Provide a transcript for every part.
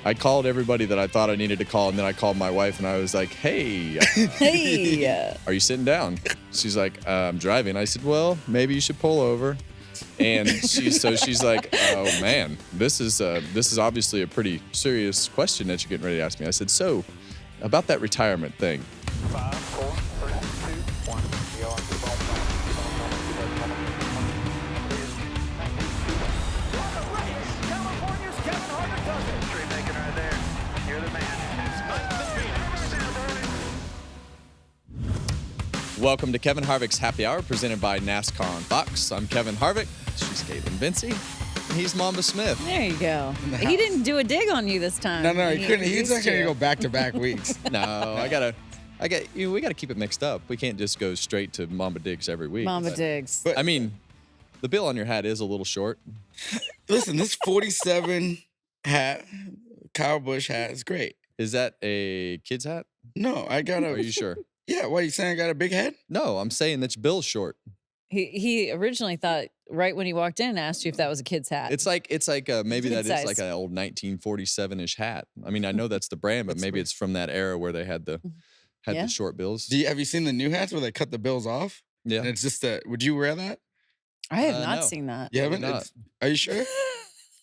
I called everybody that I thought I needed to call, and then I called my wife, and I was like, hey, Hey. are you sitting down? She's like, I'm driving. I said, well, maybe you should pull over. And she's like, oh, man, this is obviously a pretty serious question that you're getting ready to ask me. I said, so about that retirement thing. 5, 4, 3, 2, 1. California's Kevin Harvick does it. Straight making right there. You're the man. Welcome to Kevin Harvick's Happy Hour, presented by NASCAR on Fox. I'm Kevin Harvick. She's Kaitlyn Vincie. And he's Mamba Smith. There you go. He didn't do a dig on you this time. No, he couldn't. He's not going to go back-to-back weeks. No, we gotta keep it mixed up. We can't just go straight to Mamba Digs every week. Mamba digs. I mean, the bill on your hat is a little short. Listen, this 47 hat, Kyle Busch hat is great. Is that a kid's hat? No, I got a... Are you sure? Yeah, what, you saying I got a big head? No, I'm saying that your bill's short. He originally thought right when he walked in and asked you if that was a kid's hat. It's like maybe that Kid is like size. an old 1947-ish hat. I mean, I know that's the brand, but That's maybe weird. it's from that era where they had the short bills. Have you seen the new hats where they cut the bills off? Yeah. And it's just would you wear that? I have not no. seen that. You haven't? not. Are you sure?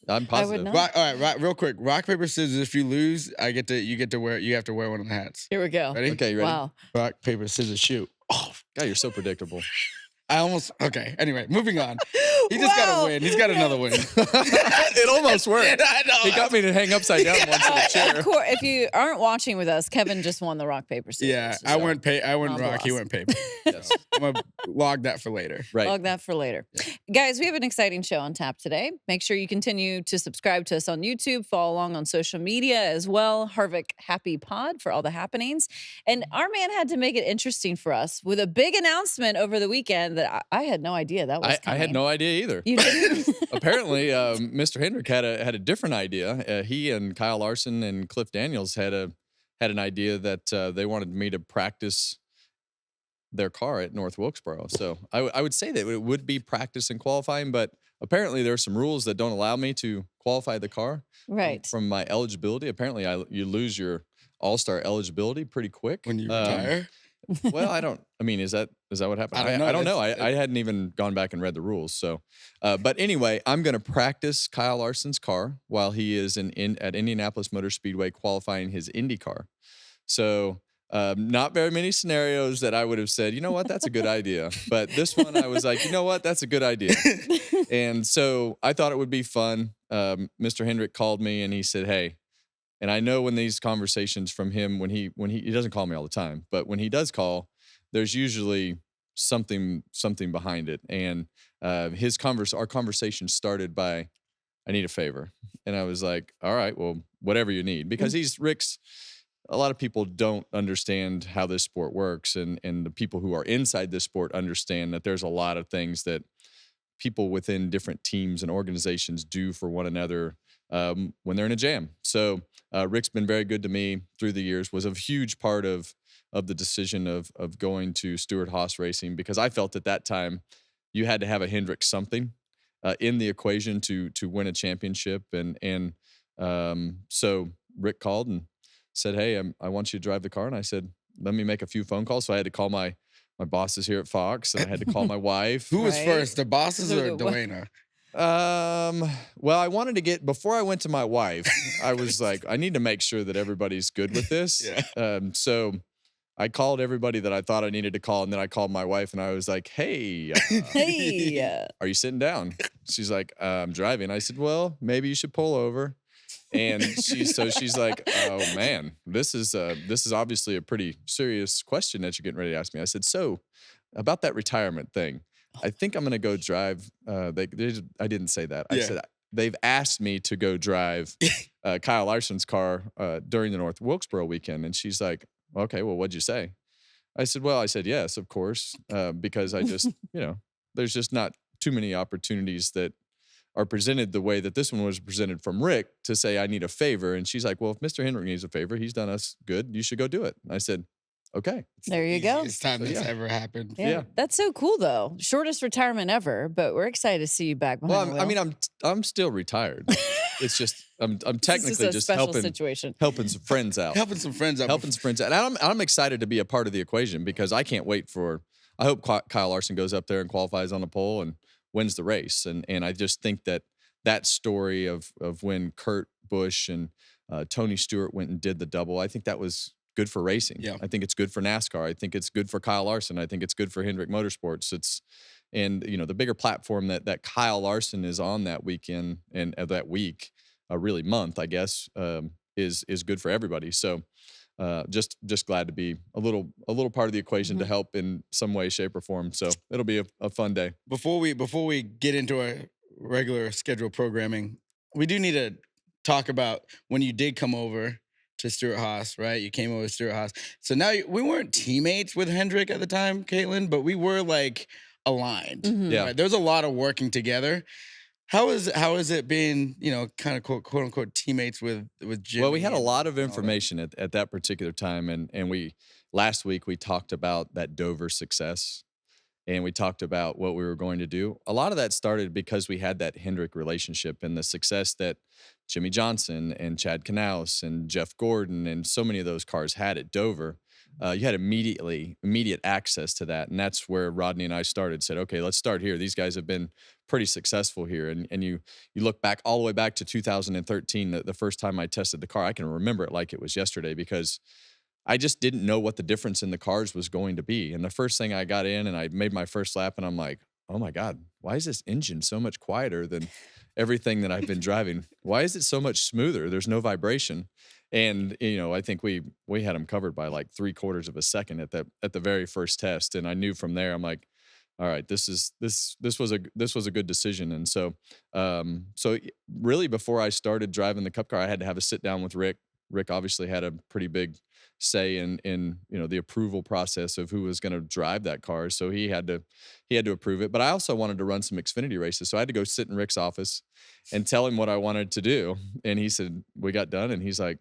I'm positive. not. All right, real quick. Rock, paper, scissors. If you lose, you have to wear one of the hats. Here we go. Ready? Okay, you ready? Wow. Rock, paper, scissors, shoot. Oh, God, you're so predictable. okay. Anyway, moving on. He just got a win. He's got another win. It almost worked. I know. He got me to hang upside down once in the chair. Of course, if you aren't watching with us, Kevin just won the rock, paper, scissors. Yeah, I went Mamba rock. He lost. went paper. Yes. I'm gonna log that for later. Right. Log that for later. Guys, we have an exciting show on tap today. Make sure you continue to subscribe to us on YouTube, follow along on social media as well. Harvick Happy Pod for all the happenings. And our man had to make it interesting for us with a big announcement over the weekend that I had no idea that was I coming. had no idea either. You didn't? Apparently, Mr. Hendrick had a different idea. He and Kyle Larson and Cliff Daniels had an idea that they wanted me to practice their car at North Wilkesboro. So I would say that it would be practice and qualifying, but apparently there are some rules that don't allow me to qualify the car Right. from my eligibility. Apparently, you lose your all-star eligibility pretty quick When you retire. Well, is that what happened? I don't know. I hadn't even gone back and read the rules. So, but anyway, I'm going to practice Kyle Larson's car while he is at Indianapolis Motor Speedway qualifying his Indy car. So, not very many scenarios that I would have said, you know what, that's a good idea. But this one, I was like, you know what, that's a good idea. And so I thought it would be fun. Mr. Hendrick called me and he said, hey. And I know when these conversations from him, when he doesn't call me all the time, but when he does call, there's usually something behind it. And our conversation started by, I need a favor. And I was like, all right, well, whatever you need. Because a lot of people don't understand how this sport works. And the people who are inside this sport understand that there's a lot of things that people within different teams and organizations do for one another when they're in a jam. So Rick's been very good to me through the years, was a huge part of the decision of going to Stewart-Haas Racing, because I felt at that time you had to have a Hendrick something in the equation to win a championship. And so Rick called and said, hey, I want you to drive the car. And I said, let me make a few phone calls. So I had to call my bosses here at Fox, and I had to call my wife. Who was Right. first, the bosses or The- Delana? Well, I wanted to before I went to my wife, I was like, I need to make sure that everybody's good with this. Yeah. So I called everybody that I thought I needed to call, and then I called my wife and I was like, hey, Hey. are you sitting down? She's like, I'm driving. I said, well, maybe you should pull over. And she's like, oh man, this is obviously a pretty serious question that you're getting ready to ask me. I said, so about that retirement thing, I think I'm going to go drive. I didn't say that. I Yeah. said, they've asked me to go drive Kyle Larson's car during the North Wilkesboro weekend. And she's like, okay, well, what'd you say? I said, yes, of course. Because I just, there's just not too many opportunities that are presented the way that this one was presented from Rick to say, I need a favor. And she's like, well, if Mr. Hendrick needs a favor, he's done us good. You should go do it. I said, okay. There you go. Easiest time So, that's yeah. ever happened. Yeah. That's so cool, though. Shortest retirement ever, but we're excited to see you back behind the Well, wheel. I'm still retired. It's just I'm This is technically a just special situation. helping some friends out. Helping some friends out. Helping some friends out. And I'm excited to be a part of the equation because I can't wait for. I hope Kyle Larson goes up there and qualifies on the pole and wins the race. And I just think that story of when Kurt Busch and Tony Stewart went and did the double, I think that was good for racing. Yeah. I think it's good for NASCAR. I think it's good for Kyle Larson. I think it's good for Hendrick Motorsports. And the bigger platform that Kyle Larson is on that weekend and that week, really month, I guess, is good for everybody. So just glad to be a little part of the equation to help in some way, shape, or form. So it'll be a fun day. Before we get into our regular scheduled programming, we do need to talk about when you did come over to Stewart Haas, right? You came over to Stewart Haas. So now we weren't teammates with Hendrick at the time, Kaitlyn, but we were like aligned. Yeah. Right? There was a lot of working together. How is it being, kind of quote unquote teammates with Jimmy? Well, we had a lot of information at that particular time, and last week we talked about that Dover success, and we talked about what we were going to do. A lot of that started because we had that Hendrick relationship and the success that Jimmy Johnson and Chad Knaus and Jeff Gordon and so many of those cars had at Dover. You had immediate access to that, and that's where Rodney and I started. Said, okay, let's start here. These guys have been pretty successful here, and you look back all the way back to 2013, the first time I tested the car. I can remember it like it was yesterday because I just didn't know what the difference in the cars was going to be. And the first thing I got in and I made my first lap, and I'm like, oh my God, why is this engine so much quieter than everything that I've been driving? Why is it so much smoother? There's no vibration. And, I think we had them covered by like 3/4 of a second at the very first test. And I knew from there, I'm like, all right, this was a good decision. And so really before I started driving the Cup car, I had to have a sit down with Rick. Rick obviously had a pretty big say in the approval process of who was going to drive that car. So he had to approve it. But I also wanted to run some Xfinity races. So I had to go sit in Rick's office and tell him what I wanted to do. And he said, we got done. And he's like,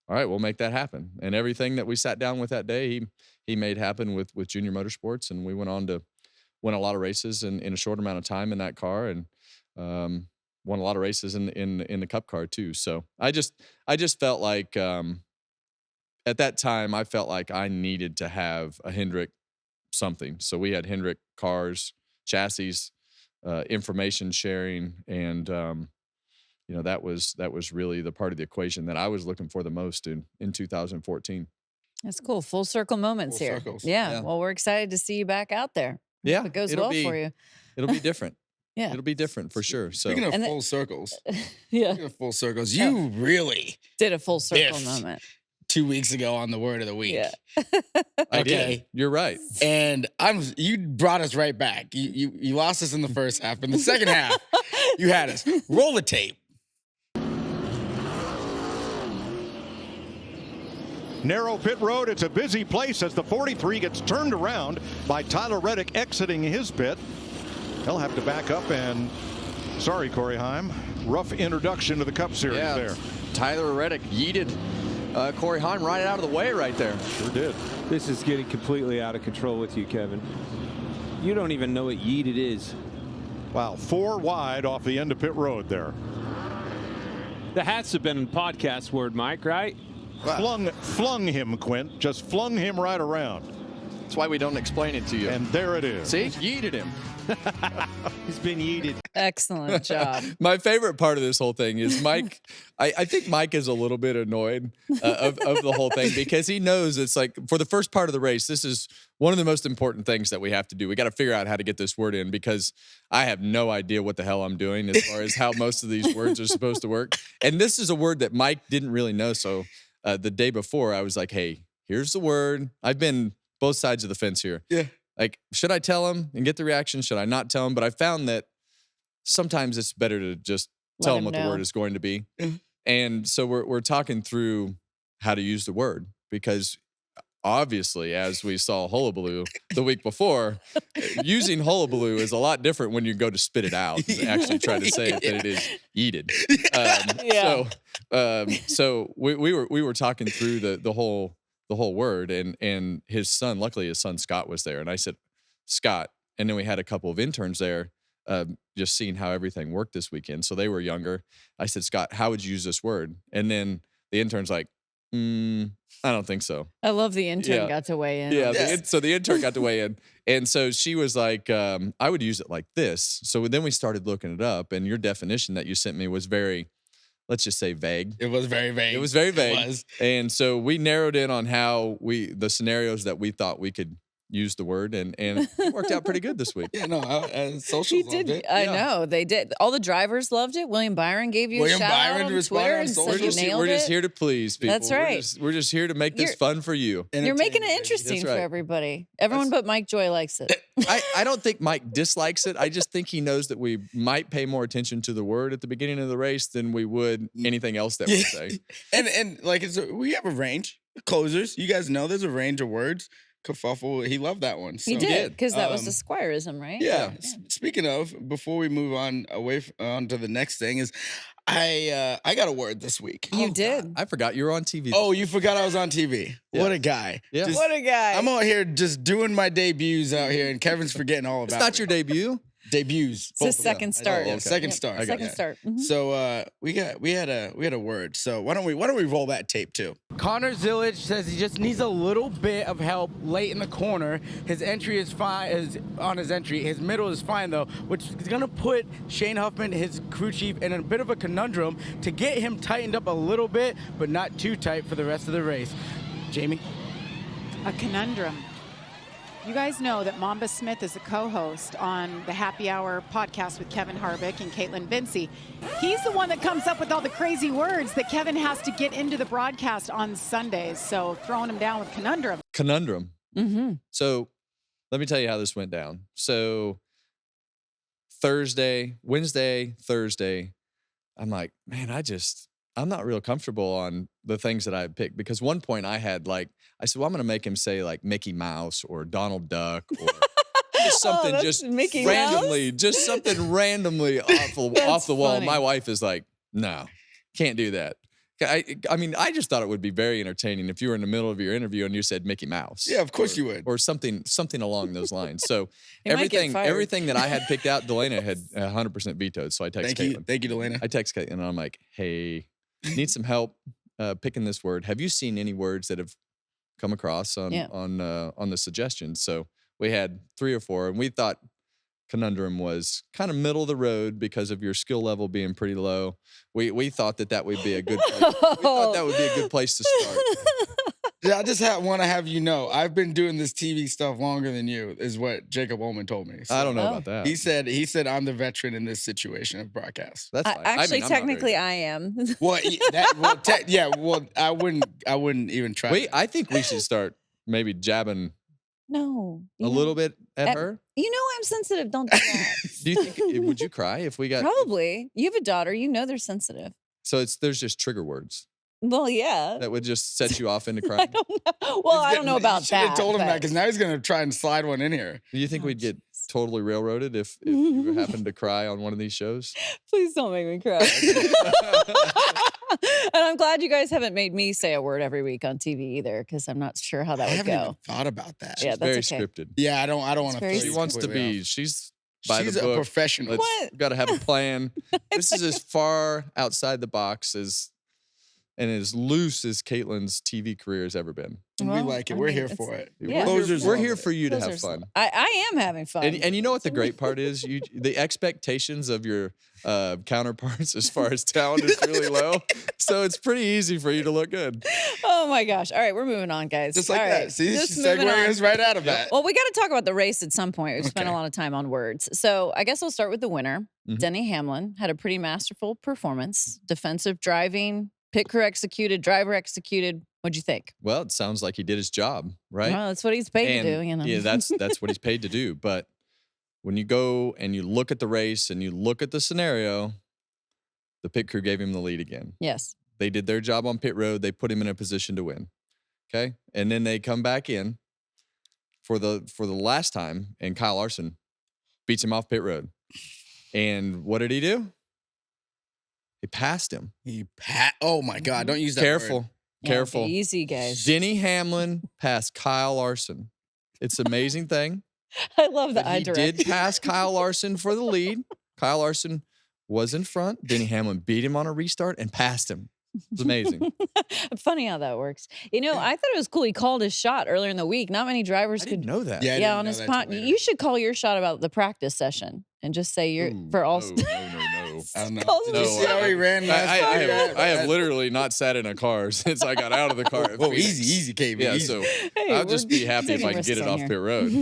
all right, we'll make that happen. And everything that we sat down with that day, he made happen with Junior Motorsports. And we went on to win a lot of races in a short amount of time in that car, and won a lot of races in the Cup car too. So I just felt like at that time I felt like I needed to have a Hendrick something. So we had Hendrick cars, chassis, information sharing, and that was really the part of the equation that I was looking for the most in 2014. That's cool. Full circle moments Full here. circles. Yeah. Well, we're excited to see you back out there. Yeah, Hope it goes it'll well be- for you. It'll be different. Yeah. It'll be different for sure. So Speaking of And full circles, Yeah. you really Did a full circle Biffed. moment. 2 weeks ago on the word of the week. Yeah. I Okay. did. You're right. And you brought us right back. You lost us in the first half. In the second half, you had us. Roll the tape. Narrow pit road. It's a busy place as the 43 gets turned around by Tyler Reddick exiting his pit. They'll have to back up and, sorry, Corey Heim, rough introduction to the Cup Series there. Tyler Reddick yeeted Corey Heim right out of the way right there. Sure did. This is getting completely out of control with you, Kevin. You don't even know what yeet it is. Wow, 4 wide off the end of pit road there. The hats have been in podcast word, Mike, right? Flung him, Quint. Just flung him right around. That's why we don't explain it to you. And there it is. See, yeeted him. He's been yeeted. Excellent job. My favorite part of this whole thing is Mike. I think Mike is a little bit annoyed of the whole thing because he knows it's like for the first part of the race, this is one of the most important things that we have to do. We got to figure out how to get this word in because I have no idea what the hell I'm doing as far as how most of these words are supposed to work. And this is a word that Mike didn't really know. So the day before, I was like, hey, here's the word. I've been both sides of the fence here. Yeah. Like, should I tell him and get the reaction? Should I not tell him? But I found that sometimes it's better to just tell him what the word is going to be. And so we're talking through how to use the word because obviously, as we saw hullabaloo the week before, using hullabaloo is a lot different when you go to spit it out and actually try to say it than it is yeeted. So we were talking through the whole word, and his son, luckily his son Scott was there, and I said, Scott, and then we had a couple of interns there. just seeing how everything worked this weekend. So they were younger. I said, Scott, how would you use this word? And then the intern's like, I don't think so. I love the intern Yeah. got to weigh in. Yeah. So the intern got to weigh in. And so she was like, I would use it like this. So then we started looking it up, and your definition that you sent me was very, let's just say, vague. It was very vague. It was very vague. It was. And so we narrowed in on how the scenarios that we thought we could use the word, and it worked out pretty good this week. Yeah, no, He socials loved did. it. I Yeah. know they did. All the drivers loved it. William Byron gave you William a shout Byron out on responded Twitter on and social. said you nailed We're it. just here to please people. That's right. We're just here to make this You're- fun for you. You're making it Entertaining, interesting That's for right. everybody. Everyone but Mike Joy likes it. I don't think Mike dislikes it. I just think he knows that we might pay more attention to the word at the beginning of the race than we would anything else that we say. and like we have a range. Closers, you guys know there's a range of words. Kerfuffle, he loved that one. He So, did because that was the um, Squireism, right? Yeah. Speaking of, before we move on on to the next thing, is I got a word this week. You did. I forgot you were on TV. Oh, you forgot I was on TV. Yeah. What a guy. Yeah. Just- What a guy. I'm out here just doing my debuts out here, and Kevin's forgetting all about it's not me. your debut. Debuts. It's both his of them. second start. Yeah, Okay. second Yep. start. Second Yeah. start. Mhm. So we had a word. So why don't we roll that tape too? Connor Zillage says he just needs a little bit of help late in the corner. His entry is fine. His middle is fine though, which is gonna put Shane Huffman, his crew chief, in a bit of a conundrum to get him tightened up a little bit, but not too tight for the rest of the race. Jamie. A conundrum. You guys know that Mamba Smith is a co-host on the Happy Hour podcast with Kevin Harvick and Kaitlyn Vincie. He's the one that comes up with all the crazy words that Kevin has to get into the broadcast on Sundays. So throwing him down with conundrum. Conundrum. Mm-hmm. So let me tell you how this went down. So Wednesday, Thursday, I'm like, man, I'm not real comfortable on the things that I picked, because one point I said, well, I'm going to make him say like Mickey Mouse or Donald Duck or just something that's just Mickey randomly, just something randomly off the wall. funny. My wife is like, no, can't do that. I mean, I just thought it would be very entertaining if you were in the middle of your interview and you said Mickey Mouse. Yeah, of course you would. Or something along those lines. So He might get fired. everything that I had picked out, Delana had 100% vetoed. So I text Kaitlyn. Thank you, Delana. I text Kaitlyn and I'm like, hey, need some help picking this word. Have you seen any words that have come across on the suggestions? So we had 3 or 4, and we thought conundrum was kind of middle of the road because of your skill level being pretty low. We thought that would be a good place. We thought that would be a good place to start. Yeah, I just want to have you know, I've been doing this TV stuff longer than you, is what Jacob Ullman told me. So I don't know about that. He said I'm the veteran in this situation of broadcast. That's fine. Actually, I'm not very technically, good. I am. I wouldn't even try. Wait, I think we should start maybe jabbing No. a little bit at her. You know I'm sensitive. Don't do that. Do you think would you cry if we got Probably. You have a daughter. You know they're sensitive. So there's just trigger words Well, yeah. that would just set you off into I crying? don't know. Well, I don't know about You should have that. told him that, but- because now he's gonna try and slide one in here. Do you think Oh, we'd get jeez. totally railroaded if you happened to cry on one of these shows? Please don't make me cry. And I'm glad you guys haven't made me say a word every week on TV either, because I'm not sure how that I would haven't even go. thought about that. Yeah, Very that's okay. scripted. Yeah, I don't want to. very She wants to be. She's by She's the a book. professional. What? Got to have a plan. This is as far outside the box and as loose as Kaitlyn's TV career has ever been. And we Well, like it. I We're mean, here it's- for it. Yeah. Closers We're love here it. for you to Those have are fun. I am having fun. And you know what the great part is? The expectations of your counterparts as far as talent is really low. So it's pretty easy for you to look good. Oh my gosh. All right, we're moving on, guys. Just like All that. right, See, just she's moving segueing on. us right out of that. Well, we got to talk about the race at some point. We've spent a Okay. lot of time on words. So I guess we'll start with the winner. Mhm. Denny Hamlin had a pretty masterful performance. Defensive driving, pit crew executed, driver executed. What'd you think? Well, it sounds like he did his job, right? Well, that's what he's paid And, to do, you know. Yeah, that's what he's paid to do. But when you go and you look at the race and you look at the scenario, the pit crew gave him the lead again. Yes. They did their job on pit road. They put him in a position to win. Okay, and then they come back in for the last time, and Kyle Larson beats him off pit road. And what did he do? He passed him. Oh my God! Don't use that. Careful, word. Yeah, careful. be easy, guys. Denny Hamlin passed Kyle Larson. It's an amazing thing. I love the But eye he direct. did pass Kyle Larson for the lead. Kyle Larson was in front. Denny Hamlin beat him on a restart and passed him. It was amazing. Funny how that works. You know, I thought it was cool. He called his shot earlier in the week. Not many drivers I could. didn't know that. Yeah, I Yeah, didn't on know his that pod. till later. You should call your shot about the practice session and just say you're Ooh, for all. no. I don't know. Calls Did him you a see how he ran last I night? have literally not sat in a car since I got out of the car. at Whoa, Phoenix. easy, KB. Yeah, easy. so Hey, I'll just be we're happy if taking I can get risks it on off here. pit road.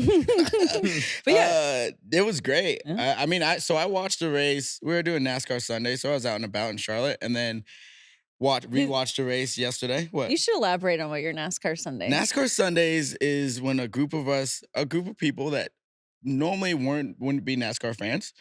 But yeah, It was great. Yeah. I watched the race. We were doing NASCAR Sunday, so I was out and about in Charlotte, and then rewatched the race yesterday. What? you should elaborate on what your NASCAR Sunday. NASCAR Sundays is when a group of people that normally wouldn't be NASCAR fans,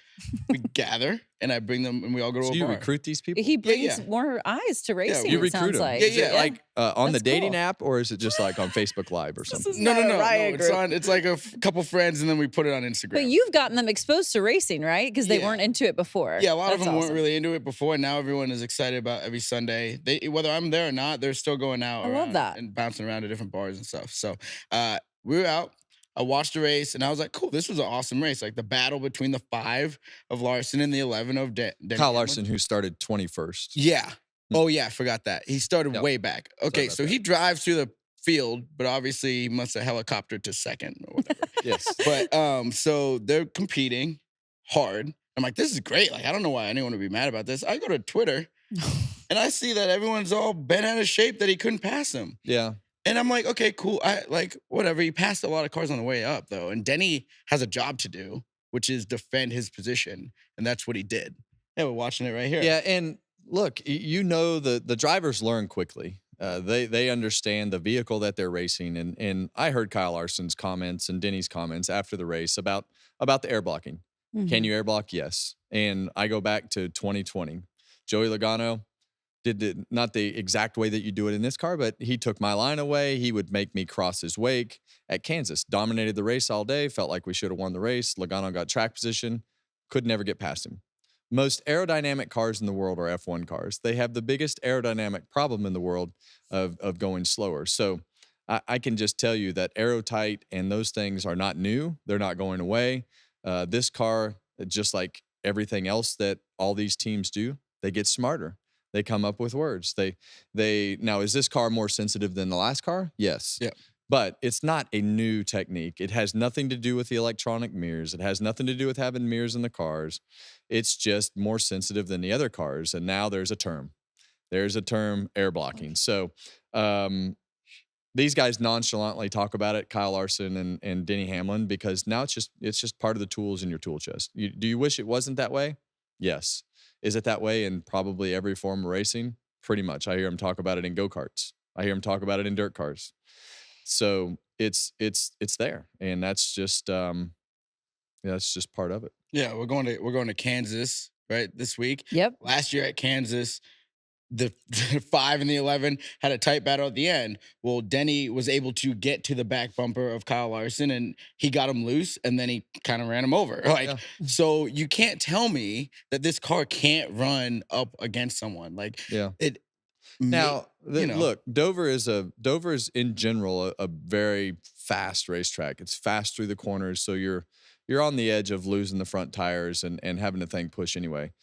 we gather, and I bring them, and we all go to So a you bar. recruit these people? He brings yeah. more eyes to racing. You it recruit sounds them. like. Is it Yeah. like on the That's dating cool. app, or is it just like on Facebook Live or something? is No, not a no. riot It's group. It's like a couple friends, and then we put it on Instagram. But you've gotten them exposed to racing, right? Because they Yeah. weren't into it before. Yeah, a lot of That's them awesome. weren't really into it before. Now everyone is excited about every Sunday. Whether I'm there or not, they're still going out. I love around that. and bouncing around to different bars and stuff. So we were out. I watched the race, and I was like, "Cool, this was an awesome race." Like the battle between the 5 of Larson and the 11 of Denny Kyle Hamlin. Larson, who started 21st. Yeah. Oh yeah, I forgot that. He started Yep. way back. Okay, about so that. he drives through the field, but obviously he must have helicoptered to second or whatever. Yes. But so they're competing hard. I'm like, this is great. Like, I don't know why anyone would be mad about this. I go to Twitter and I see that everyone's all bent out of shape that he couldn't pass him. Yeah. And I'm like, okay, cool. I like whatever. He passed a lot of cars on the way up though. And Denny has a job to do, which is defend his position. And that's what he did. Yeah, we're watching it right here. Yeah, and look, you know the drivers learn quickly. They understand the vehicle that they're racing, and I heard Kyle Larson's comments and Denny's comments after the race about the air blocking. Mm-hmm. Can you air block? Yes. And I go back to 2020. Joey Logano did it not the exact way that you do it in this car, but he took my line away. He would make me cross his wake at Kansas. Dominated the race all day. Felt like we should have won the race. Logano got track position. Could never get past him. Most aerodynamic cars in the world are F1 cars. They have the biggest aerodynamic problem in the world of going slower. So I can just tell you that aerotight and those things are not new. They're not going away. This car, just like everything else that all these teams do, they get smarter. They come up with words. Now, is this car more sensitive than the last car? Yes. Yeah. But it's not a new technique. It has nothing to do with the electronic mirrors. It has nothing to do with having mirrors in the cars. It's just more sensitive than the other cars. And now there's a term. There's a term, air blocking. So these guys nonchalantly talk about it, Kyle Larson and Denny Hamlin, because now it's just part of the tools in your tool chest. Do you wish it wasn't that way? Yes. Is it that way in probably every form of racing? Pretty much. I hear them talk about it in go-karts. I hear them talk about it in dirt cars. So it's there, and that's just part of it. Yeah, we're going to Kansas, right, this week. Yep. Last year at Kansas, the 5 and the 11 had a tight battle at the end. Well, Denny was able to get to the back bumper of Kyle Larson, and he got him loose, and then he kind of ran him over. Like, so you can't tell me that this car can't run up against someone. Like, Yeah. it. Now, you know. look, Dover is in general a very fast racetrack. It's fast through the corners, so you're on the edge of losing the front tires and having the thing push anyway.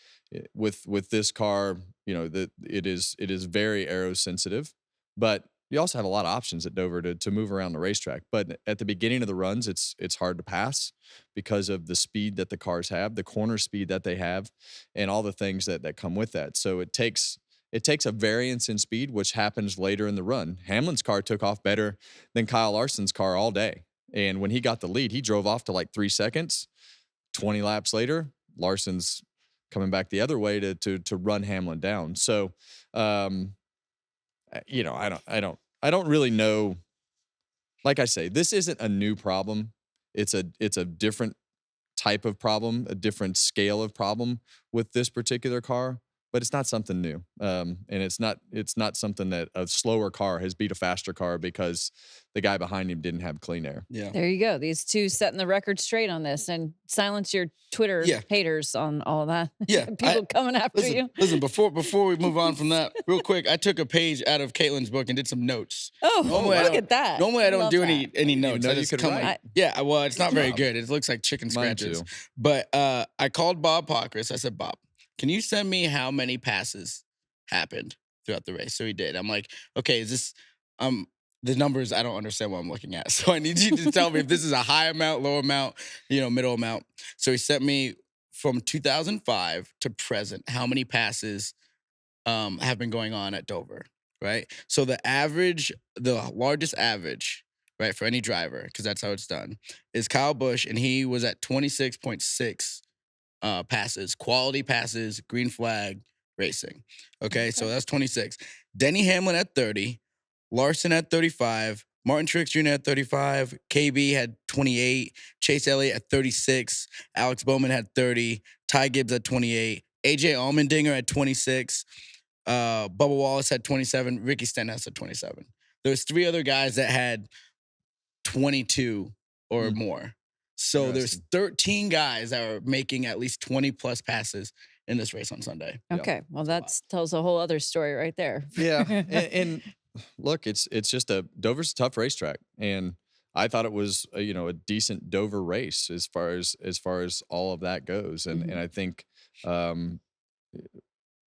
With this car, it is very aero sensitive, but you also have a lot of options at Dover to move around the racetrack. But at the beginning of the runs, it's hard to pass because of the speed that the cars have, the corner speed that they have, and all the things that come with that. So it takes a variance in speed, which happens later in the run. Hamlin's car took off better than Kyle Larson's car all day. And when he got the lead, he drove off to like 3 seconds. 20 laps later, Larson's coming back the other way to run Hamlin down. So, I don't really know. Like I say, this isn't a new problem. It's a different type of problem, a different scale of problem with this particular car. but it's not something new. And it's not something that a slower car has beat a faster car because the guy behind him didn't have clean air. Yeah. There you go. These two setting the record straight on this, and silence your Twitter haters on all of that. Yeah. People coming after you. Listen, before we move on from that, real quick, I took a page out of Kaitlyn's book and did some notes. Oh, Normally look at that. Normally I don't Love do that. any notes. know I you just could come write. yeah, well, it's not very good. It looks like chicken Mine scratches. too. But I called Bob Pockris. I said, Bob, can you send me how many passes happened throughout the race? So he did. I'm like, okay, is this the numbers, I don't understand what I'm looking at. So I need you to tell me if this is a high amount, low amount, middle amount. So he sent me from 2005 to present how many passes have been going on at Dover, right? So the largest average, right, for any driver, because that's how it's done, is Kyle Busch, and he was at 26.6 passes, quality passes, green flag racing. Okay, so that's 26. Denny Hamlin at 30, Larson at 35, Martin Truex Jr. at 35, KB had 28, Chase Elliott at 36, Alex Bowman had 30, Ty Gibbs at 28, AJ Allmendinger at 26, Bubba Wallace had 27, Ricky Stenhouse at 27. There's 3 other guys that had 22 or more. So there's 13 guys that are making at least 20 plus passes in this race on Sunday. Okay, well that tells a whole other story right there. Yeah, and look, it's just Dover's a tough racetrack, and I thought it was a decent Dover race as far as all of that goes, and I think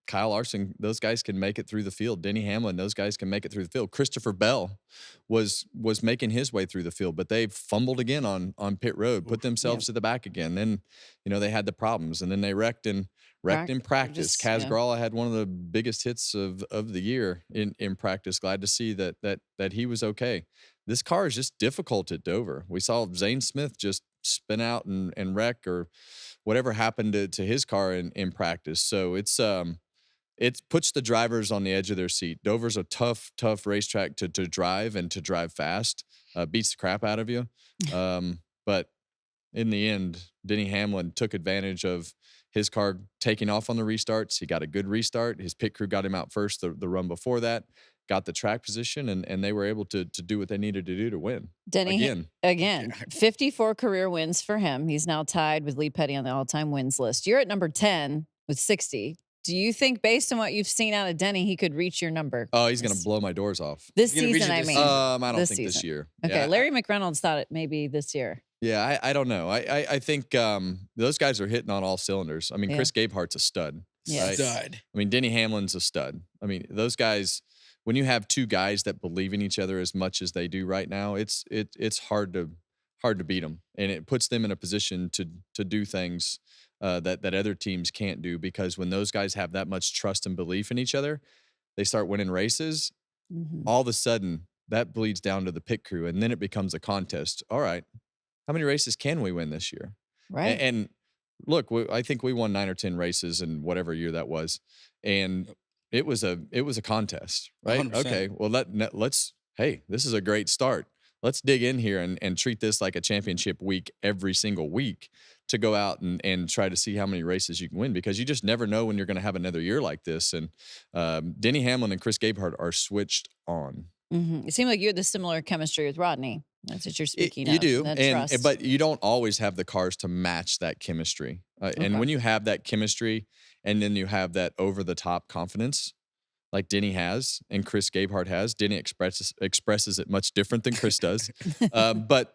Kyle Larson, those guys can make it through the field. Denny Hamlin, those guys can make it through the field. Christopher Bell was making his way through the field, but they fumbled again on pit road, put themselves to the back again. Then, they had the problems, and then they wrecked in practice. Kaz Gralla had one of the biggest hits of the year in practice. Glad to see that he was okay. This car is just difficult at Dover. We saw Zane Smith just spin out and wreck, or whatever happened to his car in practice. So it puts the drivers on the edge of their seat. Dover's a tough racetrack to drive and to drive fast. Beats the crap out of you. But in the end, Denny Hamlin took advantage of his car taking off on the restarts. He got a good restart. His pit crew got him out first the run before that, got the track position, and they were able to do what they needed to do to win. Denny, again, 54 career wins for him. He's now tied with Lee Petty on the all-time wins list. You're at number 10 with 60. Do you think, based on what you've seen out of Denny, he could reach your number? Oh, he's going to blow my doors off. This season, I mean. I don't think this year. Okay, Yeah. Larry McReynolds thought it maybe this year. Yeah, I don't know. I think those guys are hitting on all cylinders. I mean, Chris Gabehart's a stud. Yes. Right? Stud. I mean, Denny Hamlin's a stud. I mean, those guys, when you have 2 guys that believe in each other as much as they do right now, it's hard to beat them, and it puts them in a position to do things that other teams can't do, because when those guys have that much trust and belief in each other, they start winning races. All of a sudden, that bleeds down to the pit crew, and then it becomes a contest. All right, how many races can we win this year? Right. And look, I think we won 9 or 10 races in whatever year that was, and it was a contest, right? 100%. Okay, well hey, this is a great start. Let's dig in here and treat this like a championship week every single week, to go out and try to see how many races you can win, because you just never know when you're going to have another year like this. And Denny Hamlin and Chris Gabehart are switched on. It seemed like you had the similar chemistry with Rodney. That's what you're speaking of. You do, trust. but you don't always have the cars to match that chemistry. And when you have that chemistry, and then you have that over-the-top confidence, like Denny has and Chris Gabehart has. Denny expresses it much different than Chris does, but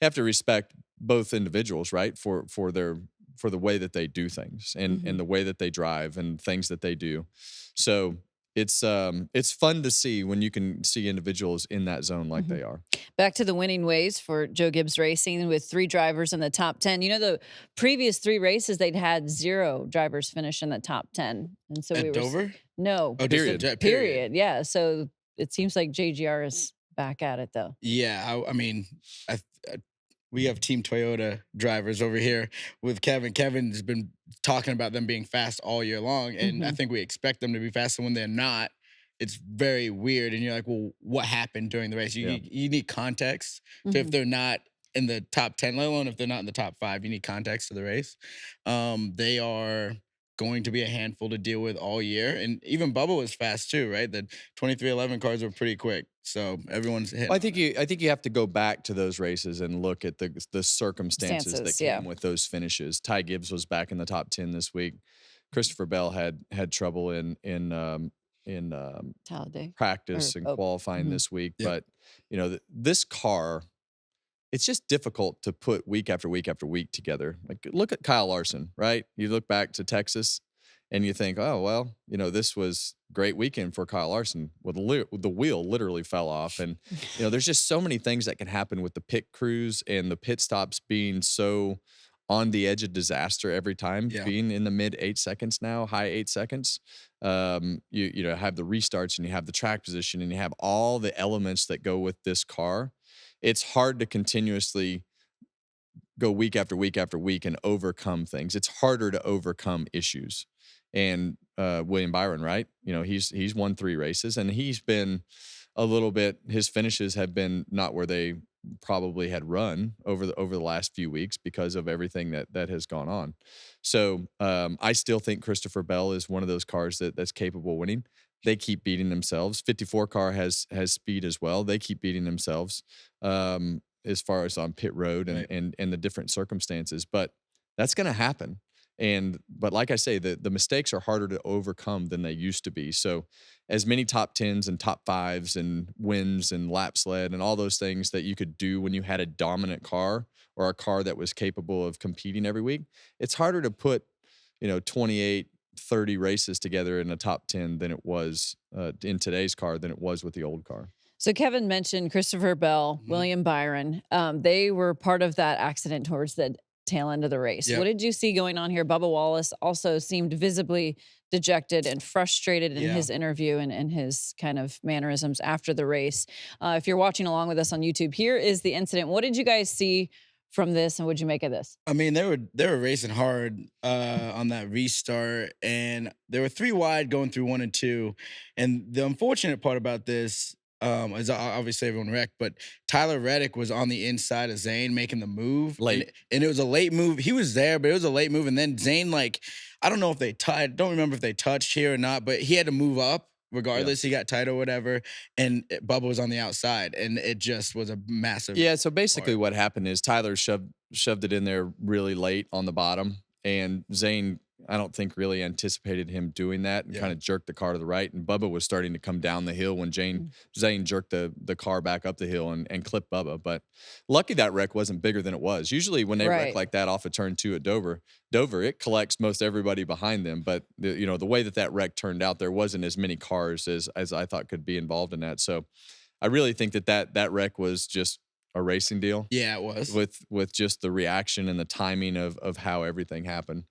you have to respect both individuals, right? For the way that they do things, and the way that they drive and things that they do. So it's fun to see when you can see individuals in that zone like they are. Back to the winning ways for Joe Gibbs Racing with 3 drivers in the top 10. The previous 3 races, they'd had 0 drivers finish in the top 10. And so At Dover? No. Oh, Period. Yeah. So it seems like JGR is back at it, though. Yeah, I mean, we have Team Toyota drivers over here with Kevin. Kevin's been talking about them being fast all year long, and I think we expect them to be fast. And when they're not, it's very weird. And you're like, well, what happened during the race? You need context. So if they're not in the top 10, let alone if they're not in the top 5, you need context to the race. They are going to be a handful to deal with all year. And even Bubba was fast too, right? The 2311 cars were pretty quick. So everyone's hitting. I think you have to go back to those races and look at the circumstances that came with those finishes. Ty Gibbs was back in the top 10 this week. Christopher Bell had trouble in practice and qualifying this week. But this car, it's just difficult to put week after week after week together. Like, look at Kyle Larson, right? You look back to Texas and you think, oh, well, this was a great weekend for Kyle Larson. Well, the wheel literally fell off. And, there's just so many things that can happen with the pit crews and the pit stops being so on the edge of disaster every time, being in the mid 8 seconds now, high 8 seconds. You have the restarts and you have the track position and you have all the elements that go with this car. It's hard to continuously go week after week after week and overcome things. It's harder to overcome issues. And William Byron, right? He's won 3 races and he's been a little bit, his finishes have been not where they probably had run over the last few weeks because of everything that has gone on. So I still think Christopher Bell is one of those cars that's capable of winning. They keep beating themselves. 54 car has speed as well. They keep beating themselves as far as on pit road and the different circumstances. But that's going to happen. But like I say, the mistakes are harder to overcome than they used to be. So as many top 10s and top 5s and wins and lap sled and all those things that you could do when you had a dominant car or a car that was capable of competing every week, it's harder to put 28, 30 races together in a top 10 than it was in today's car than it was with the old car. So Kevin mentioned Christopher Bell, William Byron. They were part of that accident towards the tail end of the race. What did you see going on here? Bubba Wallace also seemed visibly dejected and frustrated in his interview and his kind of mannerisms after the race. If you're watching along with us on YouTube, here is the incident. What did you guys see from this, and what'd you make of this? I mean, they were racing hard on that restart, and they were 3 wide going through 1 and 2. And the unfortunate part about this is obviously everyone wrecked, but Tyler Reddick was on the inside of Zane making the move. Late. And it was a late move. He was there, but it was a late move. And then Zane, I don't know if they don't remember if they touched here or not, but he had to move up regardless. He got tight or whatever. And Bubba was on the outside, and it just was a massive. Yeah, so basically what happened is Tyler shoved it in there really late on the bottom, and Zane, I don't think really anticipated him doing that and kind of jerked the car to the right. And Bubba was starting to come down the hill when Zane jerked the car back up the hill and clipped Bubba. But lucky that wreck wasn't bigger than it was. Usually when they wreck like that off of turn 2 at Dover, it collects most everybody behind them. But the way that wreck turned out, there wasn't as many cars as I thought could be involved in that. So I really think that wreck was just a racing deal. Yeah, it was. With just the reaction and the timing of how everything happened.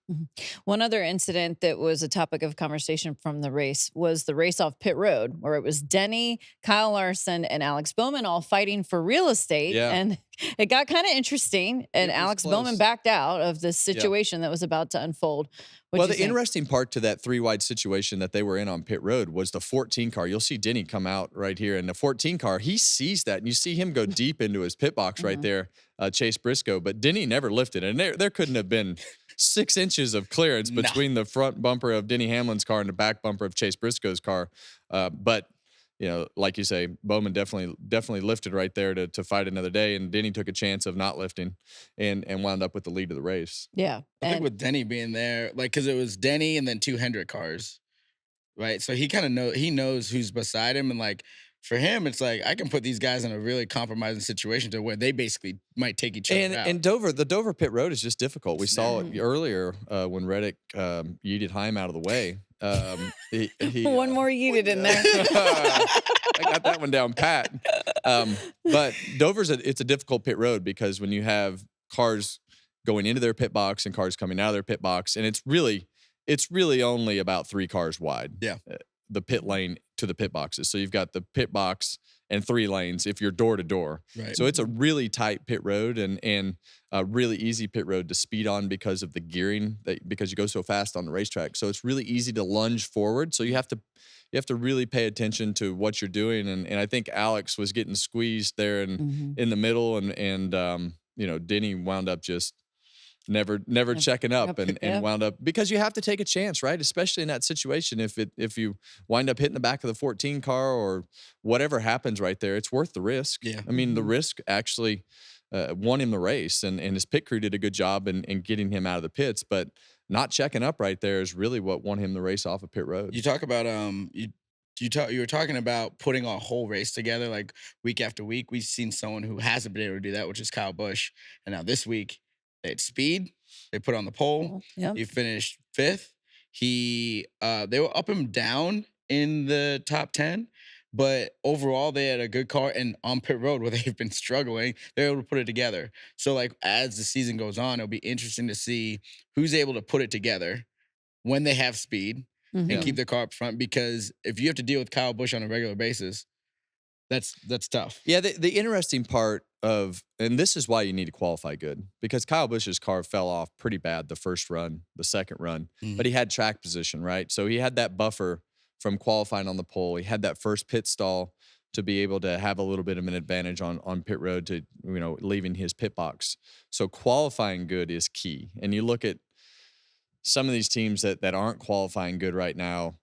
One other incident that was a topic of conversation from the race was the race off pit road, where it was Denny, Kyle Larson, and Alex Bowman all fighting for real estate. Yeah. And it got kind of interesting, and Alex Bowman backed out of this situation that was about to unfold. Well, the interesting part to that 3 wide situation that they were in on pit road was the 14 car. You'll see Denny come out right here, and the 14 car, he sees that, and you see him go deep into his pit box right there, Chase Briscoe. But Denny never lifted, and there couldn't have been 6 inches of clearance between the front bumper of Denny Hamlin's car and the back bumper of Chase Briscoe's car. But like you say, Bowman definitely lifted right there to fight another day, and Denny took a chance of not lifting and wound up with the lead of the race. Yeah. I think with Denny being there, because it was Denny and then 2 Hendrick cars, right? So he kind of knows who's beside him, and for him, it's I can put these guys in a really compromising situation to where they basically might take each other out. And the Dover pit road is just difficult. We saw it earlier when Reddick yeeted Heim out of the way. One more yeeted in there. I got that one down pat. But Dover's it's a difficult pit road because when you have cars going into their pit box and cars coming out of their pit box, and it's really only about 3 cars wide. Yeah. The pit lane to the pit boxes. So you've got the pit box and 3 lanes if you're door to door. Right. So it's a really tight pit road and a really easy pit road to speed on because of the gearing because you go so fast on the racetrack. So it's really easy to lunge forward. So you have to really pay attention to what you're doing. And I think Alex was getting squeezed there in the middle and Denny wound up just never checking up and yeah. wound up, because you have to take a chance, right? Especially in that situation. If you wind up hitting the back of the 14 car or whatever happens right there, it's worth the risk. Yeah. I mean, the risk actually won him the race, and his pit crew did a good job in getting him out of the pits, but not checking up right there is really what won him the race off of pit road. You talk about you were talking about putting a whole race together like week after week. We've seen someone who hasn't been able to do that, which is Kyle Busch. And now this week they had speed. They put on the pole. Yep. He finished 5th. They were up and down in the top 10, but overall they had a good car. And on pit road where they've been struggling, they're able to put it together. So like as the season goes on, it'll be interesting to see who's able to put it together when they have speed. And keep their car up front, because if you have to deal with Kyle Busch on a regular basis, that's tough. Yeah, the interesting part of, and this is why you need to qualify good, because Kyle Busch's car fell off pretty bad the first run, the second run, but he had track position, right? So he had that buffer from qualifying on the pole. He had that first pit stall to be able to have a little bit of an advantage on pit road to, leaving his pit box. So qualifying good is key. And you look at some of these teams that aren't qualifying good right now,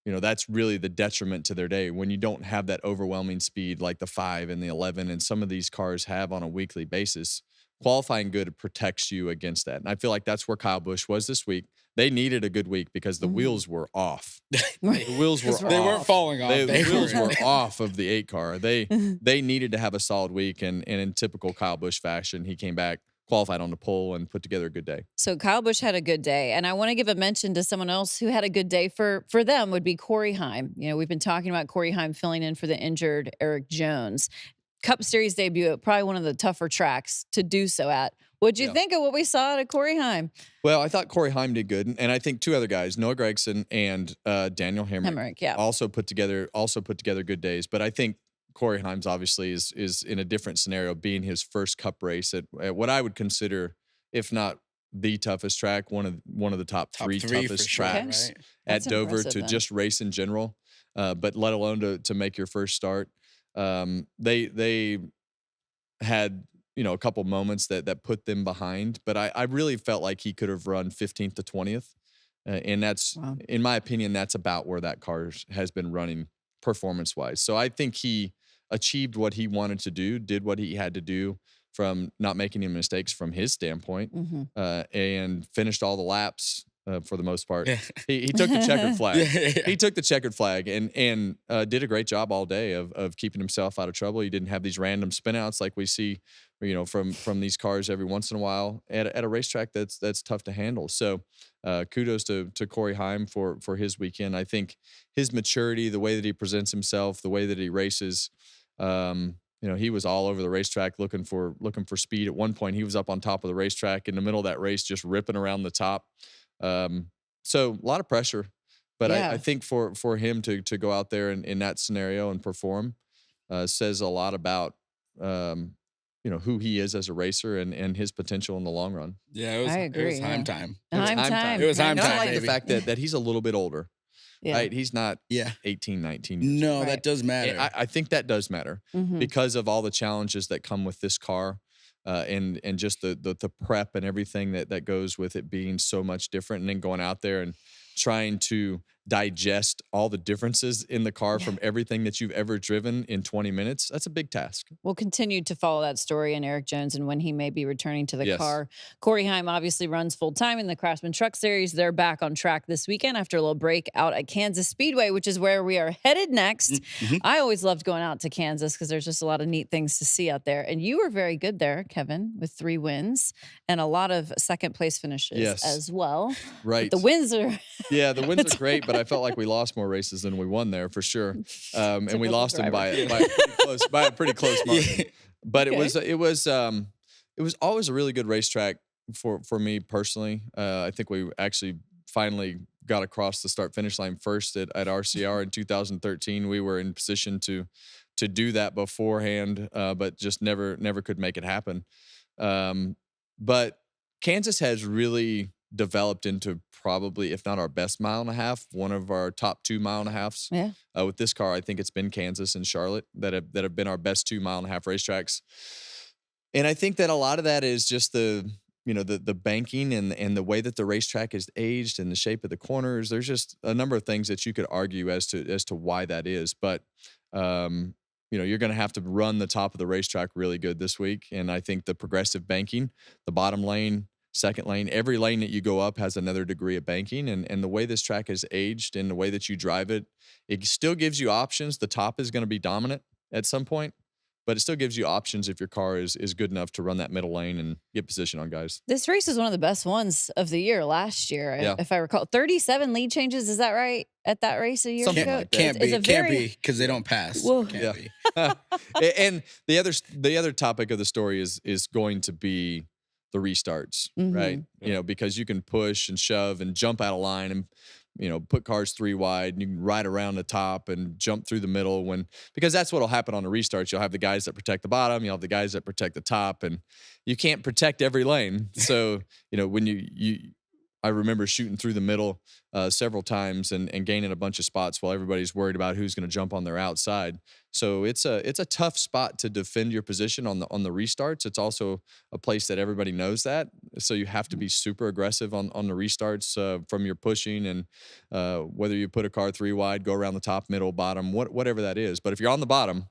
that's really the detriment to their day when you don't have that overwhelming speed like the 5 and the 11 and some of these cars have on a weekly basis. Qualifying good protects you against that. And I feel like that's where Kyle Busch was this week. They needed a good week because the wheels were off. The wheels were off. They weren't falling off. The wheels were off of the 8 car. They needed to have a solid week, and in typical Kyle Busch fashion, he came back, qualified on the pole, and put together a good day. So Kyle Busch had a good day. And I want to give a mention to someone else who had a good day for them would be Corey Heim. We've been talking about Corey Heim filling in for the injured Eric Jones. Cup Series debut at probably one of the tougher tracks to do so at. What'd you think of what we saw at Corey Heim? Well, I thought Corey Heim did good, and I think 2 other guys, Noah Gragson and Daniel Hamrick, also put together good days. But I think Corey Heim's obviously is in a different scenario, being his first Cup race at what I would consider, if not the toughest track, one of the top three toughest tracks at Dover to just race in general, but let alone to make your first start. They had a couple moments that put them behind, but I really felt like he could have run 15th to 20th, and that's in my opinion that's about where that car has been running performance wise. So I think he achieved what he wanted to do, did what he had to do from not making any mistakes from his standpoint, and finished all the laps for the most part. He took the checkered flag. He took the checkered flag and did a great job all day of keeping himself out of trouble. He didn't have these random spinouts like we see, from these cars every once in a while at a racetrack that's tough to handle. So kudos to Corey Heim for his weekend. I think his maturity, the way that he presents himself, the way that he races, he was all over the racetrack looking for speed. At one point, he was up on top of the racetrack in the middle of that race, just ripping around the top. So a lot of pressure, but I think for him to go out there in that scenario and perform says a lot about who he is as a racer and his potential in the long run. Yeah, it was Heim time. Heim time. It was Heim and time. I like baby. the fact that he's a little bit older. Right? He's not 18, 19 years No, old. that does matter. I think that does matter because of all the challenges that come with this car, and just the prep and everything that goes with it being so much different, and then going out there and trying to digest all the differences in the car from everything that you've ever driven in 20 minutes. That's a big task. We'll continue to follow that story in Eric Jones and when he may be returning to the car. Corey Heim obviously runs full-time in the Craftsman Truck Series. They're back on track this weekend after a little break out at Kansas Speedway, which is where we are headed next. I always loved going out to Kansas because there's just a lot of neat things to see out there. And you were very good there, Kevin, with 3 wins and a lot of second-place finishes as well. Right. But the wins are... the wins are great, but I felt like we lost more races than we won there for sure. And we lost them by a pretty close margin. But it was always a really good racetrack for me personally. I think we actually finally got across the start-finish line first at RCR in 2013. We were in position to do that beforehand, but just never could make it happen. But Kansas has really developed into probably, if not our best mile and a half, one of our top 2 mile and a halves. With this car, I think it's been Kansas and Charlotte that have been our best 2 mile and a half racetracks. And I think that a lot of that is just the the banking and the way that the racetrack is aged and the shape of the corners. There's just a number of things that you could argue as to why that is. But you're going to have to run the top of the racetrack really good this week. And I think the progressive banking, the bottom lane, second lane, every lane that you go up has another degree of banking. And the way this track is aged and the way that you drive it, it still gives you options. The top is going to be dominant at some point, but it still gives you options if your car is good enough to run that middle lane and get position on guys. This race is one of the best ones of the year last year, Yeah. if I recall. 37 lead changes, is that right? At that race a year Something ago? like that. Can't It's be because they don't pass. Whoa. Can't Yeah. be. And the other topic of the story is going to be the restarts, right? Because you can push and shove and jump out of line and put cars 3 wide, and you can ride around the top and jump through the middle because that's what'll happen on the restarts. You'll have the guys that protect the bottom, you'll have the guys that protect the top, and you can't protect every lane. So, when I remember shooting through the middle several times and gaining a bunch of spots while everybody's worried about who's going to jump on their outside. So it's a tough spot to defend your position on the restarts. It's also a place that everybody knows that. So you have to be super aggressive on the restarts from your pushing and whether you put a car 3 wide, go around the top, middle, bottom, whatever that is. But if you're on the bottom,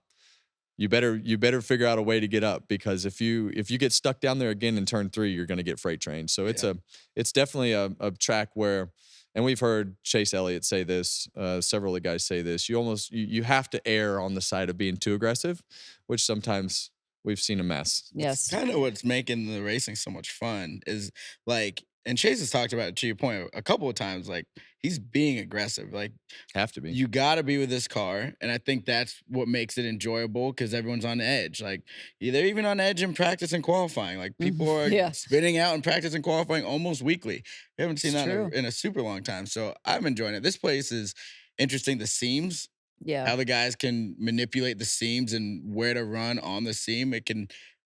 you better figure out a way to get up, because if you get stuck down there again in turn 3, you're going to get freight trained. So it's definitely a track where, and we've heard Chase Elliott say this, several of the guys say this, you have to err on the side of being too aggressive, which sometimes we've seen a mess. Yes. It's kind of what's making the racing so much fun is like, and Chase has talked about it, to your point, a couple of times, like he's being aggressive. Like, have to be. You got to be with this car, and I think that's what makes it enjoyable, because everyone's on edge. Like, they're even on edge in practice and qualifying. Like, people are spinning out in practice and qualifying almost weekly. We haven't seen that in a super long time, so I'm enjoying it. This place is interesting. The seams, how the guys can manipulate the seams and where to run on the seam. It can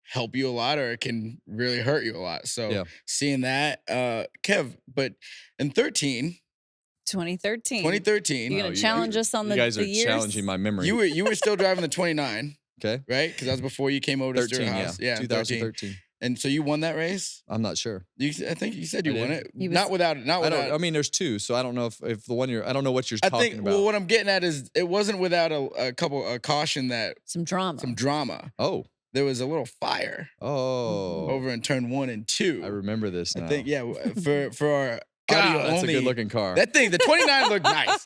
help you a lot, or it can really hurt you a lot. So seeing that, Kev, but in 2013. You're going to challenge us on the years? You guys are challenging my memory. You were still driving the 29. Okay. Right? Because that was before you came over to Stewart Haas. Yeah, 2013. And so you won that race? I'm not sure. I think you said you won it. Not without. I mean, there's 2, so I don't know if the one I don't know what you're talking about. Well, what I'm getting at is it wasn't without a caution that some drama. Oh. There was a little fire. Oh. Over in turn 1 and 2. I remember this now. I think, for our God, audio that's only. a good-looking car. That thing, the 29 looked nice.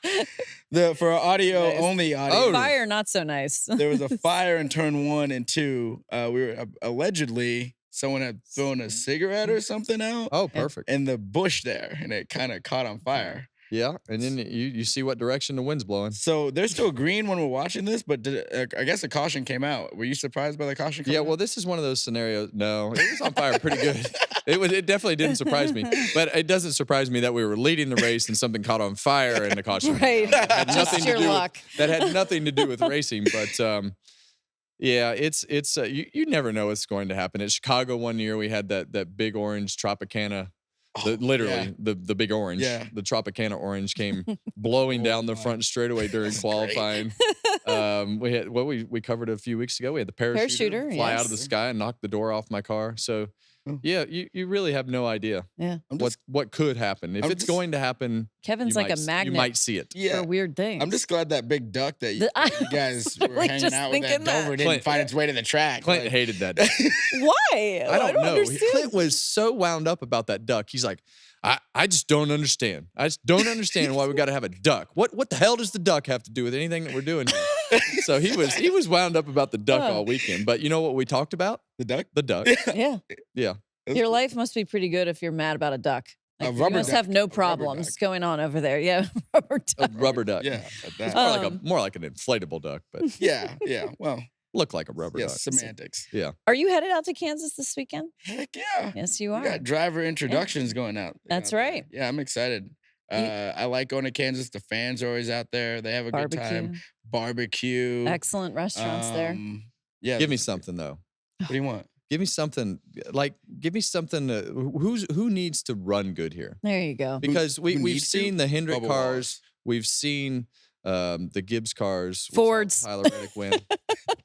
For our audio only audience. Fire, not so nice. There was a fire in turn 1 and 2. We were allegedly, someone had thrown a cigarette or something out. Oh, perfect. In the bush there, and it kind of caught on fire. Yeah, and then you see what direction the wind's blowing. So there's still green when we're watching this, but I guess the caution came out. Were you surprised by the caution? Yeah, well, this is one of those scenarios. No, it was on fire pretty good. It definitely didn't surprise me, but it doesn't surprise me that we were leading the race and something caught on fire and the caution. Right, that had nothing your luck. That had nothing to do with racing, but. Yeah, it's you never know what's going to happen. At Chicago one year, we had that big orange Tropicana. The big orange, the Tropicana orange came blowing down the front straightaway during qualifying. We had we covered a few weeks ago. We had the parachuter fly out of the sky and knock the door off my car. So yeah, you really have no idea. Yeah, what could happen if it's going to happen. Kevin's like a magnet. You might see it. For weird things. I'm just glad that big duck that you guys were hanging out with at Dover didn't find its way to the track. Clint hated that duck. Why? I don't know. Understand. Clint was so wound up about that duck. He's like, I just don't understand. I just don't understand why we got to have a duck. What the hell does the duck have to do with anything that we're doing here? So he was wound up about the duck all weekend. But you know what we talked about? The duck? The duck. Yeah. Your life must be pretty good if you're mad about a duck. Like, you must have no problems going on over there. Yeah, rubber duck. A rubber duck. Yeah, it's more like an inflatable duck, but yeah. Well, look like a rubber duck. Semantics. Yeah. Are you headed out to Kansas this weekend? Heck yeah. Yes, you are. We got driver introductions going out. That's right. Yeah, I'm excited. I like going to Kansas. The fans are always out there. They have a good time. Barbecue. Excellent restaurants there. Yeah. Give me something though. What do you want? Give me something who needs to run good here. There you go. Because we've seen the Hendrick cars. We've seen The Gibbs cars. we saw Fords. Tyler Reddick win.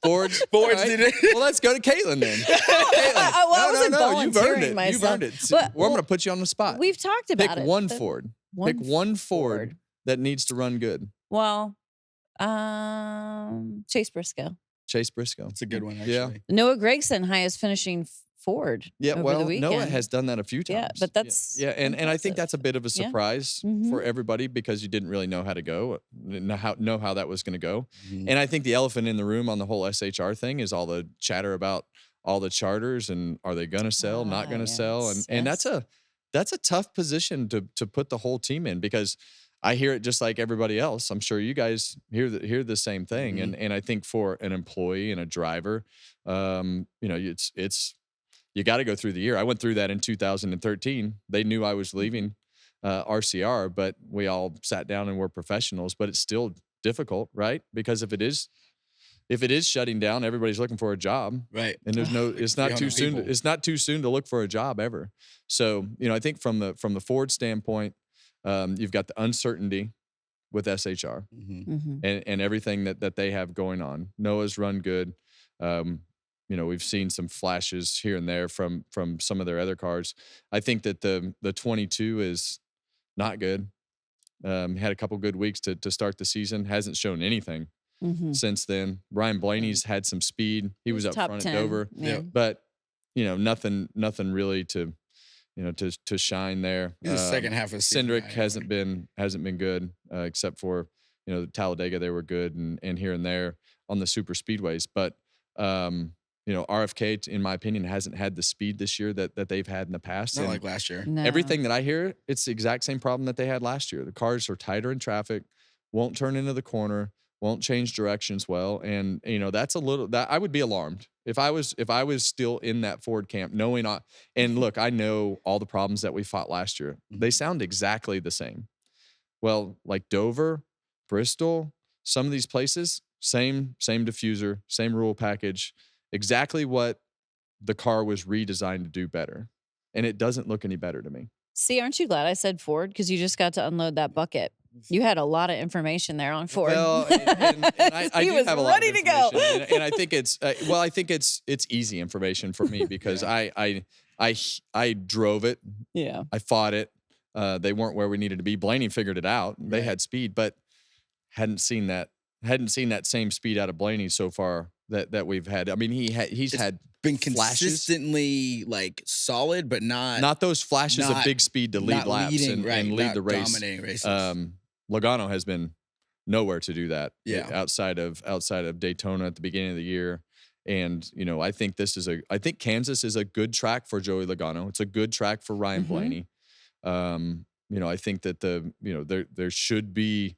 Fords. Fords All did it. Well, let's go to Kaitlyn then. I wasn't You've earned volunteering it. You've myself. earned it. But- Well, I'm going to put you on the spot. We've talked about Pick it. one but- Ford. Pick one Ford that needs to run good. Well, Chase Briscoe. Chase Briscoe. It's a good one, Yeah. actually. Noah Gregson, highest finishing Ford Yeah, over well, the weekend. Noah has done that a few times. Yeah, but that's yeah, and I think impressive. that's a bit of a Yeah. surprise Mhm. for everybody because you didn't really know how to go, know how that was going to go. Mhm. And I think the elephant in the room on the whole SHR thing is all the chatter about all the charters and are they going to sell, not going to sell, and yes. that's a tough position to put the whole team in because I hear it just like everybody else. I'm sure you guys hear the same thing, and I think for an employee and a driver, it's you got to go through the year. I went through that in 2013. They knew I was leaving RCR, but we all sat down and were professionals. But it's still difficult, right? Because if it is shutting down, everybody's looking for a job, Right. and there's no. It's not too 300 soon. people. It's not too soon to look for a job ever. So I think from the Ford standpoint, you've got the uncertainty with SHR Mhm. and everything that they have going on. Noah's run good. We've seen some flashes here and there from some of their other cars. I think that the 22 is not good. Had a couple good weeks to start the season. Hasn't shown anything since then. Ryan Blaney's had some speed. He was up top front 10. at Dover, Yeah. but nothing really to shine there. He's the second half of the season Cindric guy, hasn't been good, except for Talladega they were good and here and there on the super speedways. But RFK, in my opinion, hasn't had the speed this year that they've had in the past. Not And like last year. No. everything that I hear, it's the exact same problem that they had last year. The cars are tighter in traffic, won't turn into the corner, won't change directions well, and that's a little that I would be alarmed if I was still in that Ford camp, knowing and look, I know all the problems that we fought last year. They sound exactly the same. Well, like Dover, Bristol, some of these places, same diffuser, same rule package, exactly what the car was redesigned to do better, and it doesn't look any better to me. See, aren't you glad I said Ford? Because you just got to unload that bucket. You had a lot of information there on Ford. Well, and I He do was have a lot ready of to go. information, and I think it's easy information for me because I drove it, Yeah. I fought it. They weren't where we needed to be. Blaney figured it out. They had speed, but hadn't seen that same speed out of Blaney so far that we've had. I mean, he's had Been flashes. consistently like solid, but not Not those flashes of not- big speed to lead not laps leading, right, and lead not the race. dominating races. Logano has been nowhere to do that. Yeah. Outside of Daytona at the beginning of the year. And, I think Kansas is a good track for Joey Logano. It's a good track for Ryan Blaney. I think that there should be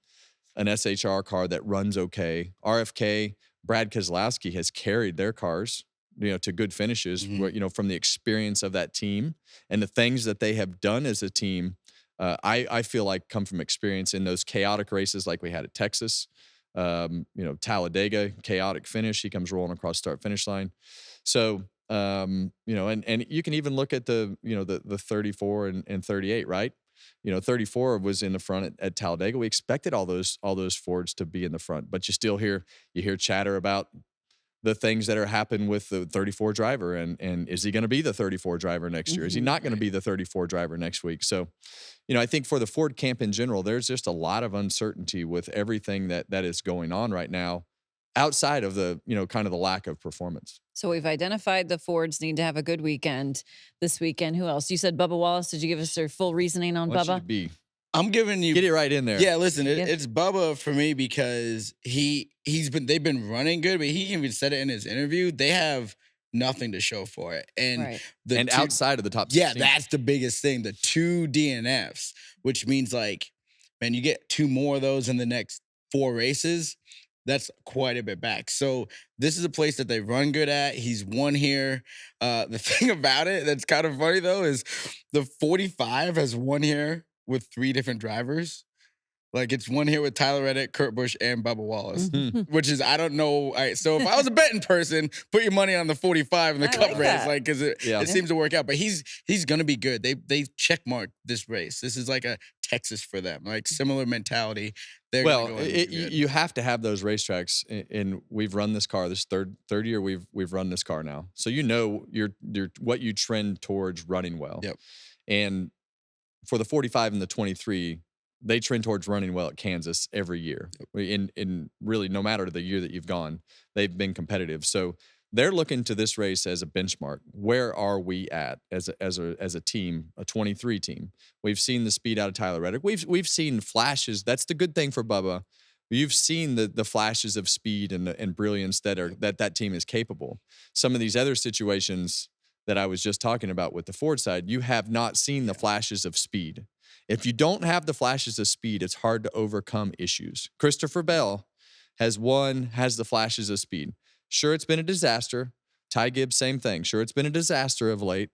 an SHR car that runs okay. RFK, Brad Keselowski has carried their cars, to good finishes, from the experience of that team and the things that they have done as a team. I feel like come from experience in those chaotic races like we had at Texas. Talladega, chaotic finish. He comes rolling across start finish line. So, and you can even look at the 34 and 38, right? 34 was in the front at Talladega. We expected all those Fords to be in the front, but you hear chatter about the things that are happening with the 34 driver and is he going to be the 34 driver next year? Is he not going to be the 34 driver next week? So, I think for the Ford camp in general, there's just a lot of uncertainty with everything that is going on right now outside of the, kind of the lack of performance. So we've identified the Fords need to have a good weekend this weekend. Who else? You said Bubba Wallace. Did you give us their full reasoning on I want you Bubba? to be. I'm giving you Get it right in there. Yeah, listen, Yeah. it's Bubba for me because they've been running good, but he even said it in his interview. They have nothing to show for it, and Right. Outside of the top 16. yeah, that's the biggest thing. The 2 DNFs, which means like, man, you get 2 more of those in the next 4 races. That's quite a bit back. So this is a place that they run good at. He's won here. The thing about it that's kind of funny though is the 45 has won here with 3 different drivers. Like it's one here with Tyler Reddick, Kurt Busch, and Bubba Wallace, Mm-hmm. which is, I don't know. So if I was a betting person, put your money on the 45 in the I Cup like race, that. like because it Yeah. seems to work out. But he's gonna be good. They checkmarked this race. This is like a Texas for them, like similar mentality. They're Well, gonna go and do good. you have to have those racetracks, and we've run this car. This third year we've run this car now, so you know you're what you trend towards running well. Yep. And for the 45 and the 23, they trend towards running well at Kansas every year. In really, no matter the year that you've gone, they've been competitive. So they're looking to this race as a benchmark. Where are we at as a team, a 23 team? We've seen the speed out of Tyler Reddick. We've seen flashes. That's the good thing for Bubba. You've seen the flashes of speed and brilliance that team is capable. Some of these other situations that I was just talking about with the Ford side, you have not seen the flashes of speed. If you don't have the flashes of speed, it's hard to overcome issues. Christopher Bell has the flashes of speed. Sure, it's been a disaster. Ty Gibbs, same thing. Sure, it's been a disaster of late.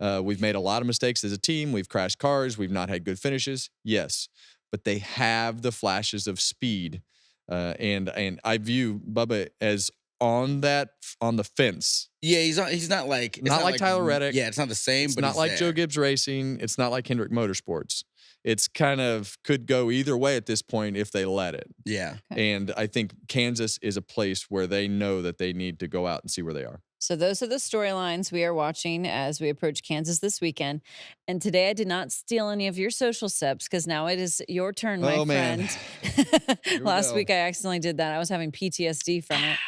We've made a lot of mistakes as a team. We've crashed cars. We've not had good finishes. Yes, but they have the flashes of speed. And I view Bubba as on the fence. Yeah, he's not like Not like Tyler Reddick. Yeah, it's not the same. It's but not he's like there. Joe Gibbs Racing. It's not like Hendrick Motorsports. It's kind of could go either way at this point if they let it. Yeah. And I think Kansas is a place where they know that they need to go out and see where they are. So those are the storylines we are watching as we approach Kansas this weekend. And today I did not steal any of your social steps because now it is your turn, my man. friend. we Last go. week I accidentally did that. I was having PTSD from it.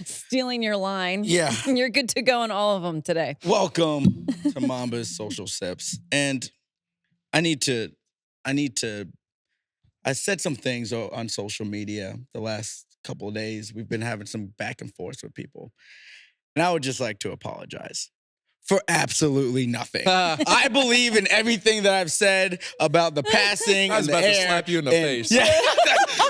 Stealing your line. Yeah. You're good to go on all of them today. Welcome to Mamba's Social Steps. And I said some things on social media the last couple of days. We've been having some back and forth with people. And I would just like to apologize for absolutely nothing. I believe in everything that I've said about the passing I was and the about to air. slap you in the and- face. Yeah.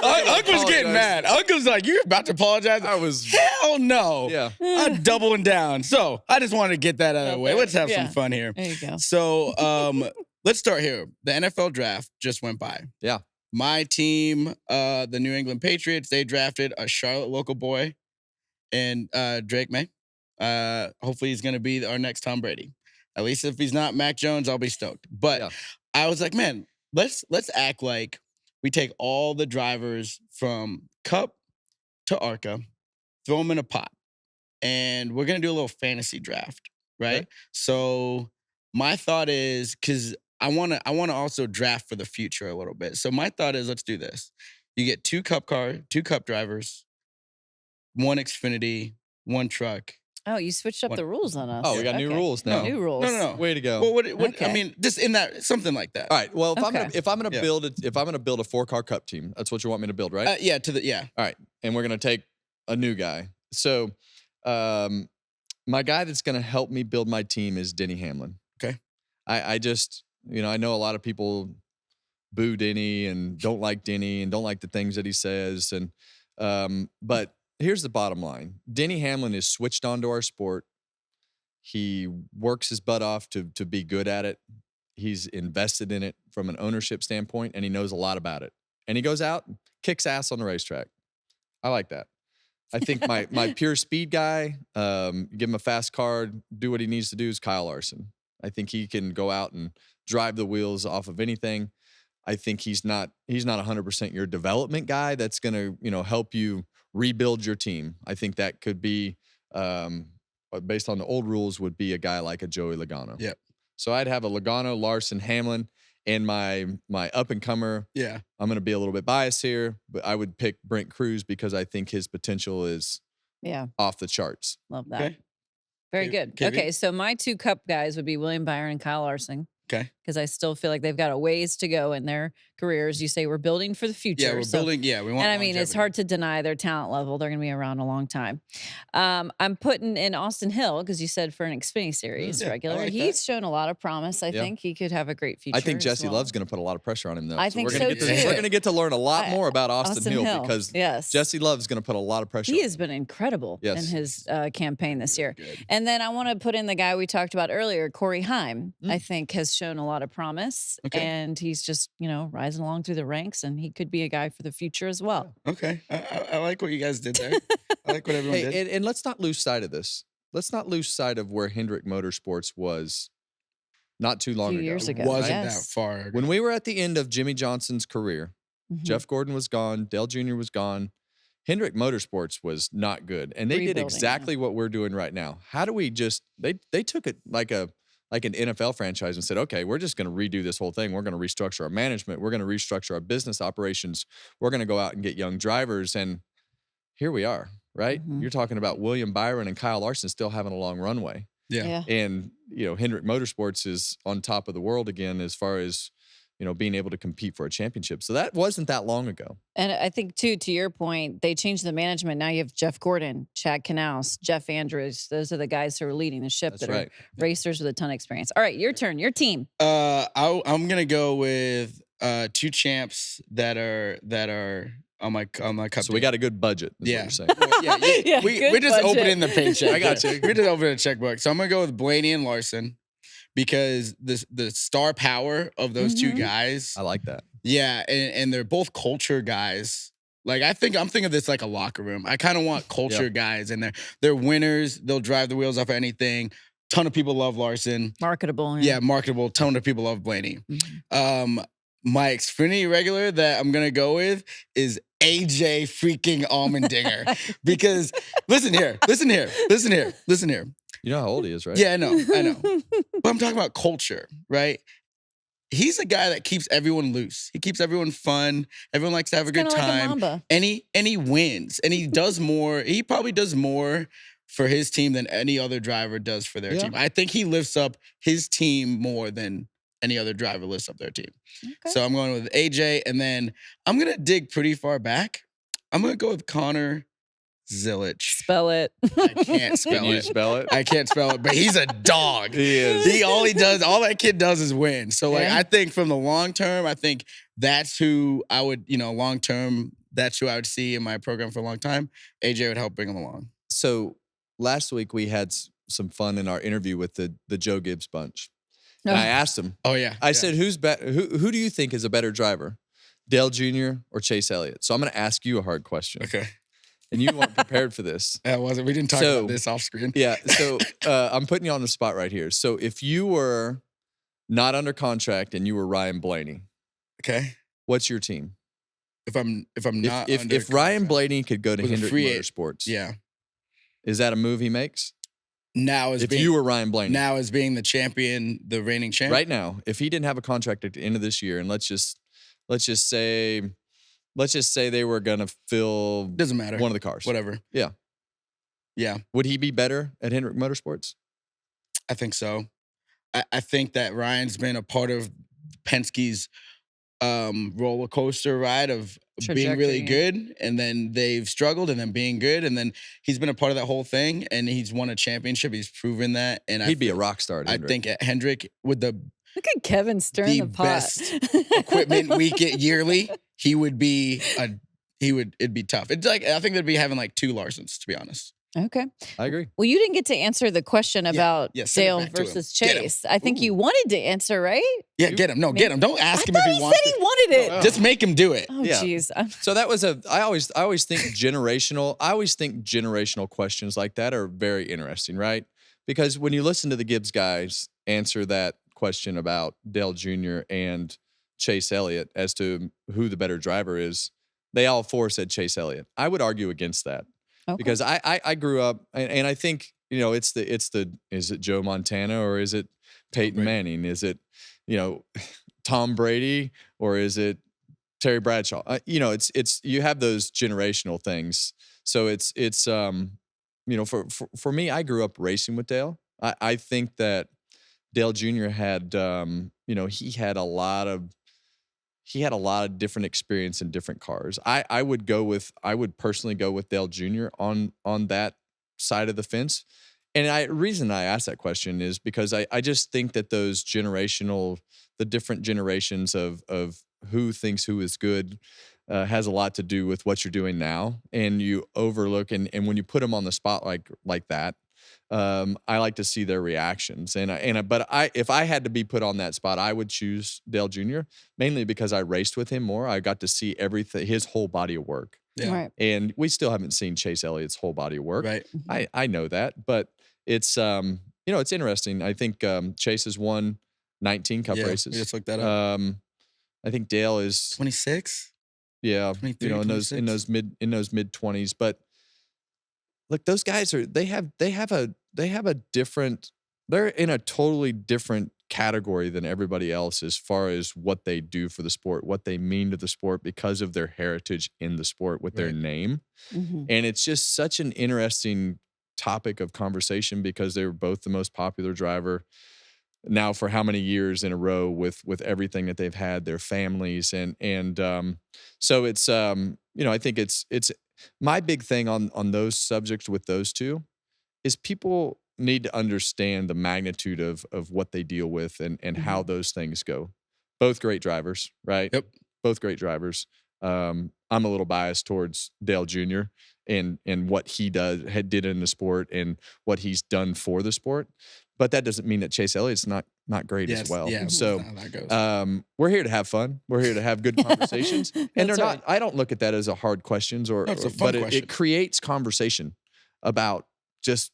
Uncle's getting apologize. mad. Uncle's like, you're about to apologize? I was Hell no. Yeah. I'm doubling down. So I just wanted to get that out of the way. Let's have some Yeah. fun here. There you go. So let's start here. The NFL draft just went by. Yeah. My team, the New England Patriots, they drafted a Charlotte local boy and Drake May. Hopefully he's going to be our next Tom Brady. At least if he's not Mac Jones, I'll be stoked. But Yeah. I was like, man, let's act like we take all the drivers from Cup to ARCA, throw them in a pot, and we're going to do a little fantasy draft, right? Okay. So my thought is, because I want to also draft for the future a little bit. So my thought is, let's do this. You get two Cup drivers, one Xfinity, one truck. Oh, you switched up What? the rules on us. Oh, we got new Okay. rules now. New rules. No. Way to go. Well, what Okay. I mean, just in that, something like that. All right. Well, if Okay. I'm gonna Yeah. build a 4-car Cup team, that's what you want me to build, right? Yeah, All right. And we're gonna take a new guy. So, my guy that's gonna help me build my team is Denny Hamlin. Okay. I just, I know a lot of people boo Denny and don't like Denny and don't like the things that he says. And but here's the bottom line: Denny Hamlin is switched onto our sport. He works his butt off to be good at it. He's invested in it from an ownership standpoint, and he knows a lot about it. And he goes out, kicks ass on the racetrack. I like that. I think my pure speed guy, give him a fast car, do what he needs to do, is Kyle Larson. I think he can go out and drive the wheels off of anything. I think he's not 100% your development guy that's going to, help you rebuild your team. I think that could be, based on the old rules, would be a guy like a Joey Logano. Yep. So I'd have a Logano, Larson, Hamlin, and my up and comer. Yeah. I'm going to be a little bit biased here, but I would pick Brent Cruz because I think his potential is Yeah. off the charts. Love that. Okay. Very K- good. KV? Okay, so my two Cup guys would be William Byron and Kyle Larson. Okay. Because I still feel like they've got a ways to go in their careers. You say we're building for the future. Yeah, we're so- building. Yeah, we want. And I mean, it's longevity. hard to deny their talent level. They're going to be around a long time. I'm putting in Austin Hill because you said for an Xfinity Series Yeah, I regular. like He's shown a lot of promise. I Yeah. think he could have a great future. I think as Jesse well. Love's going to put a lot of pressure on him, though. I think we're gonna so, get to, too. We're going to get to learn a lot I- more about Austin Hill because yes. Jesse Love's going to put a lot of pressure He on has him. been incredible Yes. in his campaign this year. Good. And then I want to put in the guy we talked about earlier, Corey Heim. I think has shown a lot of promise, Okay. and he's just, rising along through the ranks, and he could be a guy for the future as well. Okay. I like what you guys did there. I like what everyone did. Hey, and let's not lose sight of this. Let's not lose sight of where Hendrick Motorsports was not too long Few ago. years It ago. wasn't Yes. that far ago. When we were at the end of Jimmy Johnson's career, Mhm. Jeff Gordon was gone, Dale Jr. was gone. Hendrick Motorsports was not good, and they did Rebuilding, exactly what we're doing right now. How do we just they took it like an NFL franchise and said, okay, we're just going to redo this whole thing. We're going to restructure our management. We're going to restructure our business operations. We're going to go out and get young drivers, and here we are. Right? Mhm. You're talking about William Byron and Kyle Larson still having a long runway, Yeah. and Hendrick Motorsports is on top of the world again as far as being able to compete for a championship. So that wasn't that long ago. And I think, too, to your point, they changed the management. Now you have Jeff Gordon, Chad Knaus, Jeff Andrews. Those are the guys who are leading the ship That's that right. are racers with a ton of experience. All right, your turn, your team. I'm gonna go with 2 champs that are on my cup. So we got a good budget. Is Yeah. What you're saying. Well, yeah. Yeah, we're good just budget. opening the paycheck. I got you. We're just opening the checkbook. So I'm gonna go with Blaney and Larson because the star power of those 2 Mhm. guys. I like that. Yeah, and they're both culture guys. Like I'm thinking of this like a locker room. I kind of want culture guys, and they're winners. They'll drive the wheels off of anything. Ton of people love Larson. Marketable. Yeah, marketable. Ton of people love Blaney. Mhm. My Xfinity regular that I'm gonna go with is AJ freaking Allmendinger because listen here. You know how old he is, right? Yeah, I know. But I'm talking about culture, right? He's a guy that keeps everyone loose. He keeps everyone fun. Everyone likes to have a good Kinda like a time. Mamba. And he wins. And he does more. He probably does more for his team than any other driver does for their Yeah. team. I think he lifts up his team more than any other driver lifts up their team. Okay. So I'm going with AJ. And then I'm going to dig pretty far back. I'm going to go with Connor Zilic. Spell it. I can't spell Can you it. spell it? I can't spell it, but he's a dog. He is. All that kid does is win. So like Yeah. I think from the long term, I think that's who I would, long term, that's who I would see in my program for a long time. AJ would help bring him along. So last week we had some fun in our interview with the Joe Gibbs bunch. And I asked him, Oh yeah. I said, who do you think is a better driver? Dale Jr. or Chase Elliott? So I'm going to ask you a hard question. Okay. And you weren't prepared for this. That wasn't. We didn't talk So- about this off screen. Yeah. So I'm putting you on the spot right here. So if you were not under contract and you were Ryan Blaney, Okay. what's your team? If I'm not If under Ryan contract. Blaney could go to With a Hendrick free Motorsports, Yeah. is that a move he makes? Now as If being you were Ryan Blaney, now as being the champion, the reigning champ. right now, if he didn't have a contract at the end of this year, and let's just say they were gonna fill Doesn't matter. one of the cars, Whatever. Yeah. Yeah. would he be better at Hendrick Motorsports? I think so. I think that Ryan's been a part of Penske's roller coaster ride of being really Trajectory. good, and then they've struggled, and then being good, and then he's been a part of that whole thing, and he's won a championship. He's proven that, and He'd be a rock star. At I Hendrick. think at Hendrick with the Look at Kevin stirring The the pot. best equipment we get yearly, he would be it'd be tough. It's like I think they'd be having like 2 Larsons, to be honest. Okay. I agree. Well, you didn't get to answer the question about yeah, send it Dale back to him. versus Get him. Chase. I think you wanted to answer, right? Yeah, get him. No, get him. Don't ask him if I he thought wants he said to. he wanted it. Just make him do it. Oh, Yeah. geez. So that was I always think generational. I always think generational questions like that are very interesting, right? Because when you listen to the Gibbs guys answer that question about Dale Jr. and Chase Elliott as to who the better driver is, they all 4 said Chase Elliott. I would argue against that. Okay. Because I grew up and I think, it's the is it Joe Montana or is it Peyton Manning? Is it, Tom Brady or is it Terry Bradshaw? It's you have those generational things. So it's for me, I grew up racing with Dale. I think that Dale Jr. had he had a lot of different experience in different cars. I would personally go with Dale Jr. on that side of the fence. And reason I ask that question is because I just think that the different generations of who thinks who is good has a lot to do with what you're doing now. And you overlook and when you put them on the spot like that, I like to see their reactions. But if I had to be put on that spot, I would choose Dale Jr. mainly because I raced with him more. I got to see everything, his whole body of work. Yeah. Right. And we still haven't seen Chase Elliott's whole body of work. Right. I know that, but it's it's interesting. I think Chase has won 19 Cup races. We just looked that up. I think Dale is 26. Yeah, 23, in those 26. mid 20s. But look, those guys they have a different. They're in a totally different category than everybody else as far as what they do for the sport, what they mean to the sport because of their heritage in the sport with their name. And it's just such an interesting topic of conversation because they were both the most popular driver now for how many years in a row with everything that they've had, their families. So it's, I think it's my big thing on those subjects with those two is people need to understand the magnitude of what they deal with and how those things go. Both great drivers, right? Yep. Both great drivers. I'm a little biased towards Dale Jr. and what he did in the sport and what he's done for the sport. But that doesn't mean that Chase Elliott's not great as well. Yeah, So that's not how that goes. we're here to have fun. We're here to have good conversations. And they're That's not, right. I don't look at that as a hard questions No, it's a fun but question. it creates conversation about just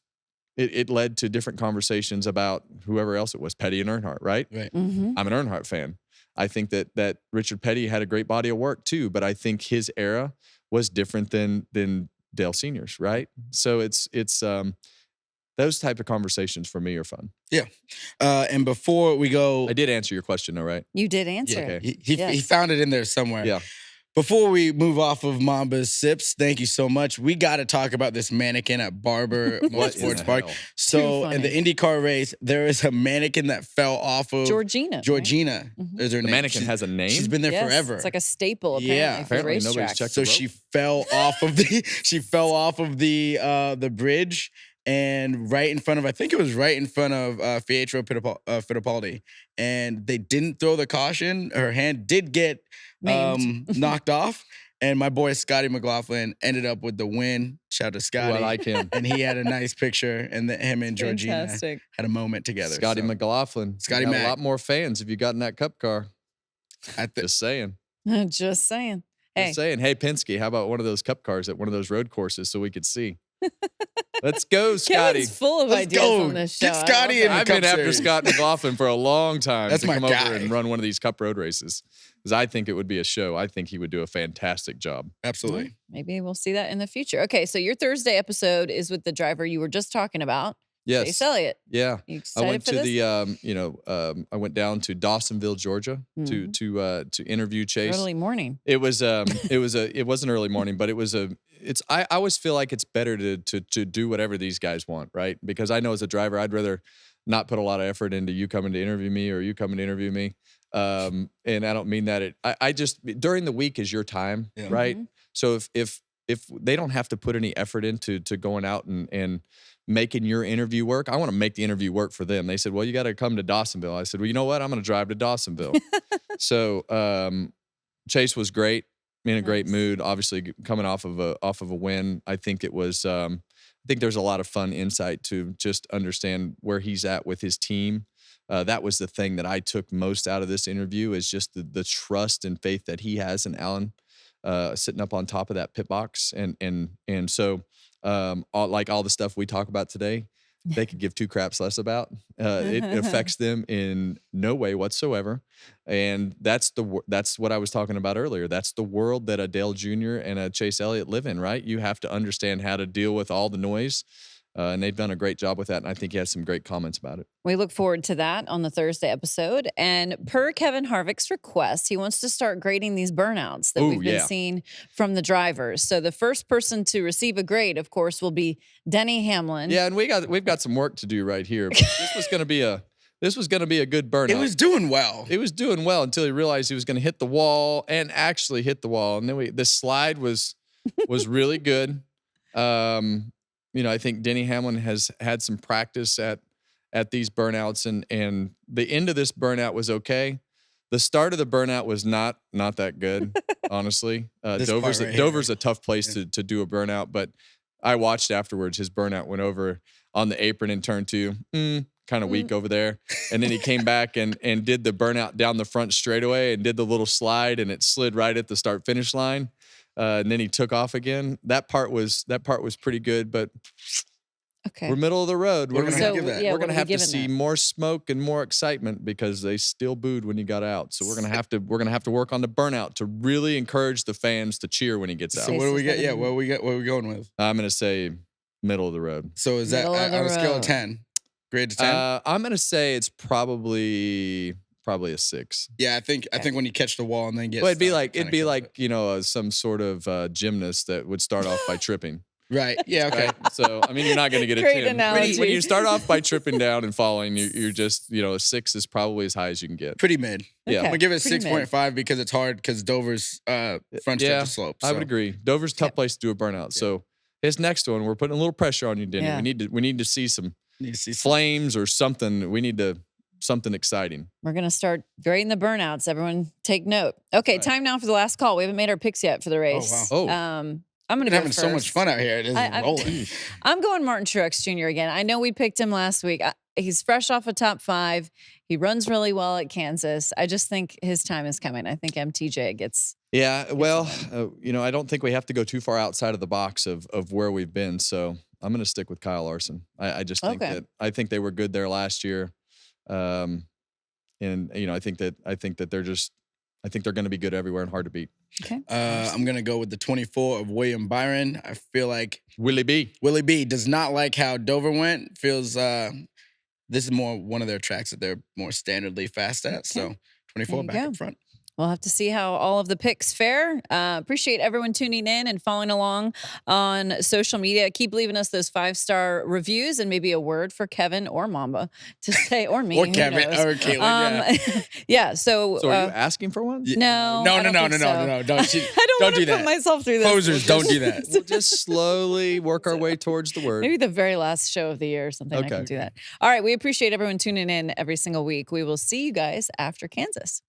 it led to different conversations about whoever else it was, Petty and Earnhardt, right? Right. Mm-hmm. I'm an Earnhardt fan. I think that Richard Petty had a great body of work too, but I think his era was different than Dale Sr.'s, right? So it's those type of conversations for me are fun. Yeah. And before we go, I did answer your question though, right? You did answer. Okay. he Yes. found it in there somewhere. Yeah. Before we move off of Mamba's sips, thank you so much. We got to talk about this mannequin at Barber What in Motorsports the Park. hell? So Too in the funny. IndyCar race, there is a mannequin that fell off of Georgina. right? Georgina. Is her The name. mannequin has a name? She's been there Yes, forever. It's like a staple apparently Yeah. for the Apparently nobody's racetrack. checked So the rope. she fell off of the bridge and right in front of Pietro Fittipaldi, and they didn't throw the caution. Her hand did get knocked off, and my boy Scotty McLaughlin ended up with the win. Shout out to Ooh, Scotty. I like him. And he had a nice picture, and him and Georgina Fantastic. had a moment together. Scotty so McLaughlin. Scotty Got Mac. a lot more fans if you got in that Cup car. I thi- Just saying. Just saying. Hey, Just saying. Hey, Penske, how about one of those Cup cars at one of those road courses so we could see? Let's go, Scotty. Kevin's full of Let's ideas go. on this show. Get I love Scotty in that. I've Cup been after Series. Scott McLaughlin for a long time That's to my come over guy. and run one of these Cup road races because I think it would be a show. I think he would do a fantastic job. Absolutely. Maybe we'll see that in the future. Okay, so your Thursday episode is with the driver you were just talking about, Yes. Chase Elliott. Yeah. You I excited went for to this? the I went down to Dawsonville, Georgia to interview Chase. Early morning. It wasn't early morning, but I always feel like it's better to do whatever these guys want, right? Because I know as a driver, I'd rather not put a lot of effort into you coming to interview me or you coming to interview me. And I don't mean that I just during the week is your time, Yeah. right? So if they don't have to put any effort into going out and making your interview work, I want to make the interview work for them. They said, well, you got to come to Dawsonville. I said, well, you know what? I'm going to drive to Dawsonville. So Chase was great, in a great Nice. mood. Obviously, coming off of a win, I think it was. I think there's a lot of fun insight to just understand where he's at with his team. That was the thing that I took most out of this interview is just the trust and faith that he has in Alan sitting up on top of that pit box, and so all the stuff we talk about today, they could give two craps less about. It affects them in no way whatsoever. And that's what I was talking about earlier. That's the world that a Dale Jr. and a Chase Elliott live in, right? You have to understand how to deal with all the noise. And they've done a great job with that. And I think he has some great comments about it. We look forward to that on the Thursday episode. And per Kevin Harvick's request, he wants to start grading these burnouts that Ooh, we've been yeah. seeing from the drivers. So the first person to receive a grade, of course, will be Denny Hamlin. Yeah, and we've got some work to do right here. But this was going to be a good burnout. It was doing well. It was doing well until he realized he was going to hit the wall and actually hit the wall. And then the slide was really good. I think Denny Hamlin has had some practice at these burnouts, and the end of this burnout was okay. The start of the burnout was not that good, honestly. This Dover's part right Dover's here. a tough place to do a burnout, but I watched afterwards. His burnout went over on the apron in turn 2. Kind of weak over there. And then he came back and did the burnout down the front straightaway and did the little slide, and it slid right at the start finish line. And then he took off again. That part was pretty good, but Okay. we're middle of the road. We're gonna what are we have to giving see that? more smoke and more excitement because they still booed when he got out. So we're gonna have to work on the burnout to really encourage the fans to cheer when he gets out. So what do we get? Yeah, what are we going with? I'm gonna say middle of the road. So is that Middle of the on a scale road. of 10? Grade to 10? I'm gonna say it's probably a 6. Yeah, I think when you catch the wall and then get Well, it'd be stuck, like it kinda kills it. some sort of gymnast that would start off by tripping. Right. Yeah. Okay. Right? So I mean, you're not going to get a Great 10 analogy. when you start off by tripping down and falling. You're just a 6 is probably as high as you can get. Pretty mid. Yeah. I'm gonna give it Pretty mid. 6.5 because it's hard because Dover's front stretch is slope. I would so. agree. Dover's a tough place to do a burnout. So his next one, we're putting a little pressure on you, Denny. Yeah. We need to see some Need to see some- flames or something. We need something exciting. We're going to start grading the burnouts. Everyone take note. Okay, Right. time now for the last call. We haven't made our picks yet for the race. wow. Oh. I'm going We're to go having first. so much fun out here. It is rolling. I'm going Martin Truex Jr. again. I know we picked him last week. He's fresh off a top 5. He runs really well at Kansas. I just think his time is coming. I think MTJ gets. Yeah, well, I don't think we have to go too far outside of the box of where we've been. So I'm going to stick with Kyle Larson. I just think I think they were good there last year, and I think that they're going to be good everywhere and hard to beat. Okay. I'm gonna go with the 24 of William Byron. I feel like Willie B does not like how Dover went. Feels this is more one of their tracks that they're more standardly fast at. So 24 There back you go. up front. We'll have to see how all of the picks fare. Appreciate everyone tuning in and following along on social media. Keep leaving us those 5-star reviews and maybe a word for Kevin or Mamba to say, or me, Or who Kevin knows? or Kaitlyn. Yeah. So, So are you asking for one? no, No. I don't think so. Don't I don't don't want do to put that. myself through this. Closers, don't do that. We'll just slowly work our way towards the word. Maybe the very last show of the year or something. I Okay. can do that. All right. We appreciate everyone tuning in every single week. We will see you guys after Kansas.